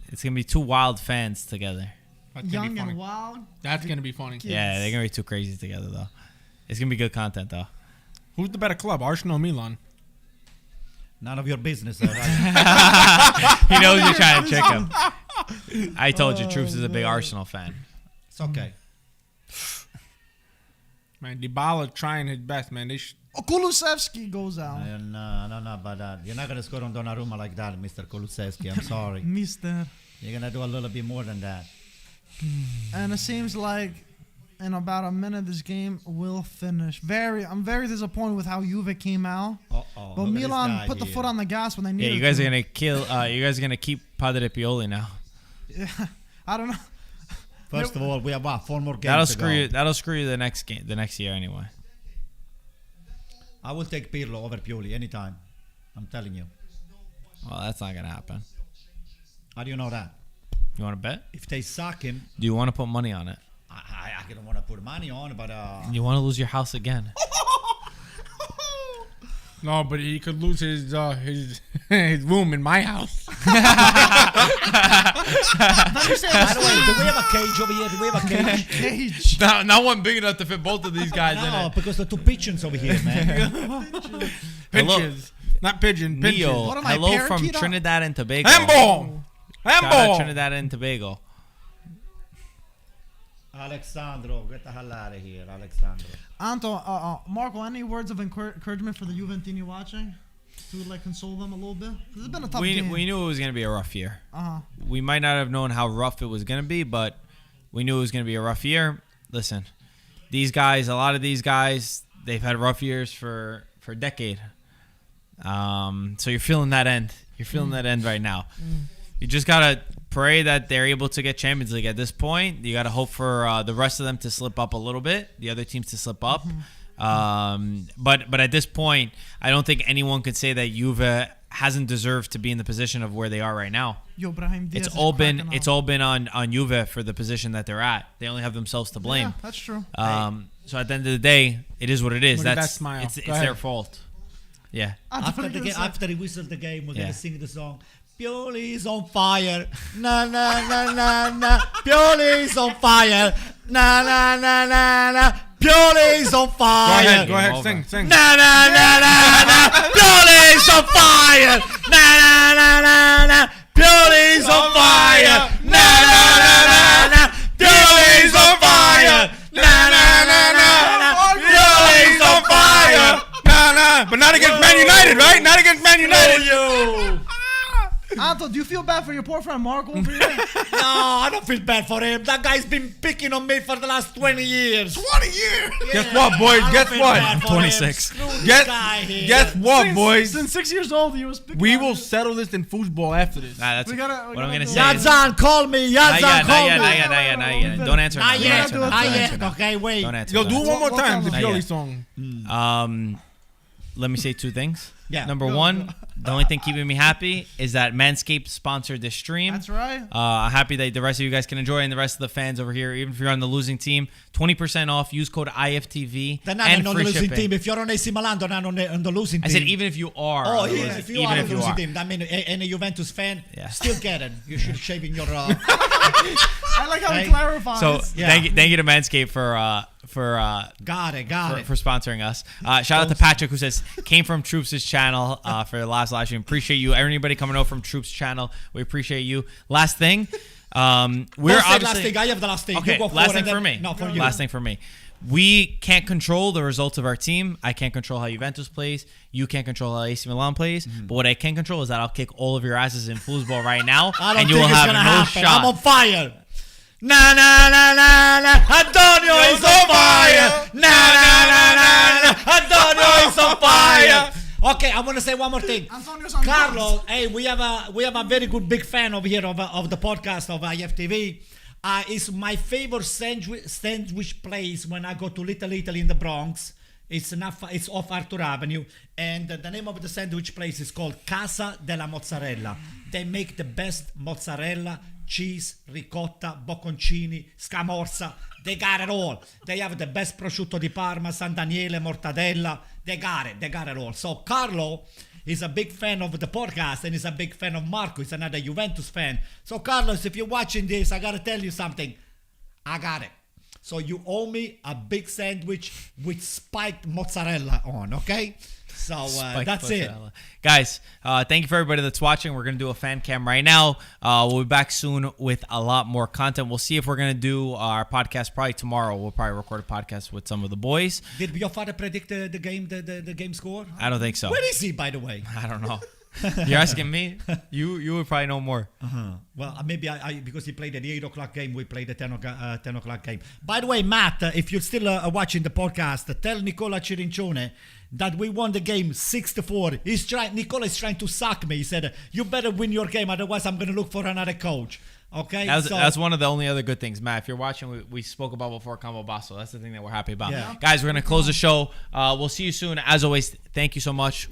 It's going to be two wild fans together. That's gonna be Young funny. and wild. That's gonna be funny. Yeah, they're going to be too crazy together, though. It's going to be good content, though. Who's the better club, Arsenal or Milan? None of your business. All right? He knows you're trying to trick him. I told you, Troops is a big Arsenal fan. It's okay. Man, Dybala trying his best, man. Kulusevski goes out. No, but you're not going to score on Donnarumma like that, Mr. Kulusevski. I'm sorry. Mister. You're going to do a little bit more than that. And it seems like in about a minute this game will finish. I'm very disappointed with how Juve came out. But Milan put the foot on the gas when they needed Yeah, you guys to. are going to kill. You guys are going to keep Padre Pioli now. Yeah, I don't know. First of all, we have 4 more games That'll to screw go. you. That'll screw you the next year anyway. I will take Pirlo over Pioli anytime. I'm telling you. Well, that's not gonna happen. How do you know that? You want to bet? If they suck him, Do you want to put money on it? I don't want to put money on, but You want to lose your house again? No, but he could lose his his room in my house. by the way, do we have a cage over here? Do we have a cage? Cage. Not one big enough to fit both of these guys No, because the 2 pigeons over here, man. Pinches. Not pigeon. Pinches. Neo, What am I, hello from parakeet? Trinidad and Tobago. Handball. Shout out Handball. Trinidad and Tobago. Alexandro, get the hell out of here, Alexandro. Anto, Marco, any words of encouragement for the Juventini watching? To console them a little bit? 'Cause it's been a tough game. We knew it was gonna be a rough year. Uh-huh. We might not have known how rough it was gonna be, but we knew it was gonna be a rough year. Listen, these guys, a lot of these guys, they've had rough years for a decade. So you're feeling that end. You're feeling that end right now. You just gotta pray that they're able to get Champions League. At this point, you gotta hope for the rest of them to slip up a little bit, the other teams to slip up. But at this point, I don't think anyone could say that Juve hasn't deserved to be in the position of where they are right now. Yo, Brahim Diaz It's is all cracking been up. it's all been on Juve for the position that they're at. They only have themselves to blame. Yeah, that's true. So at the end of the day, it is what it is. Look at That's that smile. it's Go their ahead. fault. Yeah. After he whistles the game, we're Yeah. gonna sing the song. Pioli's on fire. Na na na na na. Pioli's on fire. Na na na na na. Pioli's on fire. Go ahead. Over. Sing. Na na na na na. Pioli's on fire. Na na na na na. Pioli's on fire. Na na na na na. Pioli's on fire. Na na na na na. Pioli's on fire. Nah. But not against Man United, right? Not against Man United. You. Anto, do you feel bad for your poor friend Marco over here? No, I don't feel bad for him. That guy's been picking on me for the last 20 years. 20 years! Guess what, boys? I don't Guess feel what? bad for 26. him. Screw this Guess- guy here. Guess what, boys? Since 6 years old, he was picking We on will you. settle this in football after this. Nah, that's We gotta- we what I'm gotta gonna do say. it. is- Yazan, call me. Not Yazan, yet, call not me. yet, not yet, not yet, not yet. Don't answer Not now. yet, Don't not answer yet. now. Okay, wait. Don't answer Yo, now. do it one more What time. The time? Not Pioli yet. song. Let me say 2 things. Yeah. Number 1, the only thing keeping me happy is that Manscaped sponsored this stream. That's right. I'm happy that the rest of you guys can enjoy, and the rest of the fans over here, even if you're on the losing team, 20% off. Use code IFTV They're not and on the free losing shipping. team. If you're on AC Milan, they're not on the losing I team. said even if you are. Oh, on the yeah, losing- if you even are on if the you losing are. team, that means any Juventus fan, Yeah. still get it. You should shave in your... I like how he Hey, clarifies. So Yeah. thank you to Manscaped for got it. for sponsoring us. Shout out to Patrick who says came from Troops' channel for the last live stream. Appreciate you. Everybody coming over from Troops' channel. We appreciate you. Last thing, we're Don't say obviously last thing. I have the last thing. okay. You go Last forward thing and for then- me. No, for you. Last thing for me. we can't control the results of our team. I can't control how Juventus plays. You can't control how AC Milan plays. But what I can control is that I'll kick all of your asses in foosball right now, and you will have no shot. I'm on fire. Na na na na na. Antonio is on fire. Na na na na na. Antonio is on fire. Okay, I want to say one more thing. Carlo, hey, we have a very good big fan over here of the podcast of IFTV. It's my favorite sandwich place when I go to Little Italy in the Bronx. It's off Arthur Avenue, and the name of the sandwich place is called Casa della Mozzarella. They make the best mozzarella, cheese, ricotta, bocconcini, scamorza. They got it all. They have the best prosciutto di Parma, San Daniele, mortadella. They got it all. So Carlo is a big fan of the podcast, and he's a big fan of Marco. He's another Juventus fan. So Carlos, if you're watching this, I gotta tell you something. I got it. So you owe me a big sandwich with spiked mozzarella on, okay? So that's mozzarella. It. Guys, thank you for everybody that's watching. We're going to do a fan cam right now. We'll be back soon with a lot more content. We'll see if we're going to do our podcast probably tomorrow. We'll probably record a podcast with some of the boys. Did your father predict the game score? I don't think so. Where is he, by the way? I don't know. You're asking me? You would probably know more. Well, maybe I because he played at the 8 o'clock game, we played the 10 o'clock game. By the way, Matt, if you're still watching the podcast, tell Nicola Cirincione that we won the game 6-4. Nicola is trying to suck me. He said, you better win your game, otherwise I'm going to look for another coach. Okay, that's one of the only other good things, Matt. If you're watching, we spoke about before Combo Basso. That's the thing that we're happy about. Yeah. Guys, we're going to close the show. We'll see you soon. As always, thank you so much.